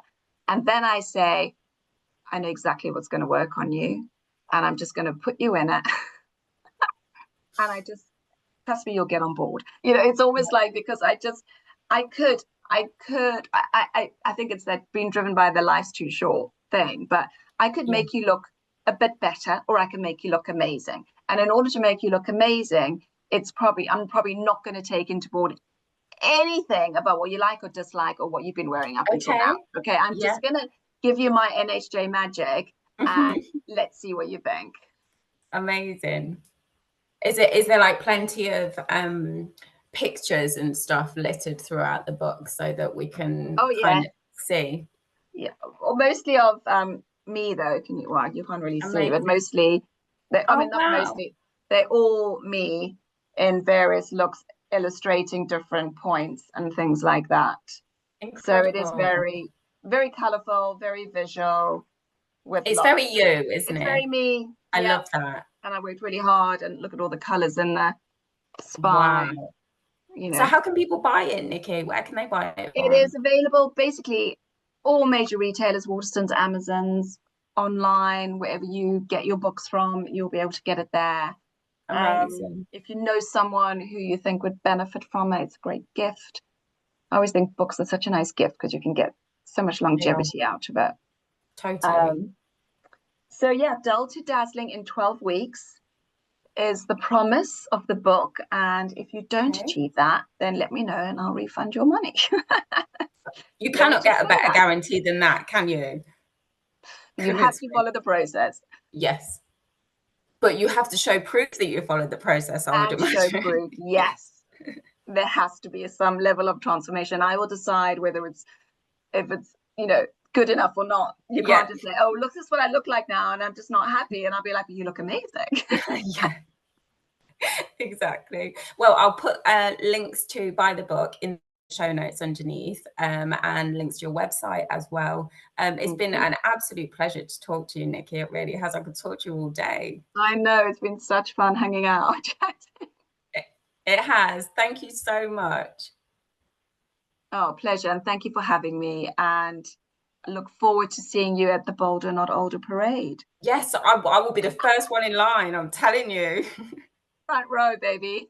And then I say, I know exactly what's going to work on you, and I'm just going to put you in it. And I just, trust me, you'll get on board. It's almost like, because I could, I think it's that being driven by the life's too short thing, but I could Yeah. make you look a bit better, or I can make you look amazing. And in order to make you look amazing, I'm probably not going to take into board anything about what you like or dislike or what you've been wearing up until now. Okay. Okay. I'm Yeah. just going to give you my NHJ magic and let's see what you think. Amazing. Is there like plenty of pictures and stuff littered throughout the book so that we can Oh, yeah. kind of see? Yeah. Well, mostly of me, though. Well, you can't really see, but Amazing. mostly, I Oh mean, not wow. mostly, they're all me in various looks, illustrating different points and things like that. So it is Incredible. very, very colorful, very visual, with It's lots. very you, isn't It's it? very me. I Yeah. love that. And I worked really hard, and look at all the colors in the spine, Wow. you So know. how can people buy it, Nikki? Where can they buy it It from? is available basically all major retailers, Waterstones, Amazons, online, wherever you get your books from, you'll be able to get it there. Amazing. If you know someone who you think would benefit from it, it's a great gift. I always think books are such a nice gift because you can get so much They are. longevity out of it. Totally. Um, so yeah, Dull to Dazzling in 12 weeks is the promise of the book. And if you don't Okay. achieve that, then let me know and I'll refund your money. You Never cannot to get a say better that. guarantee than that, can you? You have Goodness to me. follow the process Yes. But you have to show proof that you followed the process, I would and show imagine. proof. Yes. there has to be some level of transformation. I will decide whether it's, if it's, good enough or not. You Yeah. can't just say, oh, look, this is what I look like now, and I'm just not happy. And I'll be like, you look amazing. Yeah, exactly. Well, I'll put links to buy the book in the show notes underneath, and links to your website as well. It's been an absolute pleasure to talk to you, Nicky. It really has. I could talk to you all day. I know, it's been such fun hanging out. It has. Thank you so much. Oh, pleasure. And thank you for having me. And I look forward to seeing you at the Bolder Not Older parade. Yes, I will be the first one in line. I'm telling you. Front row, baby.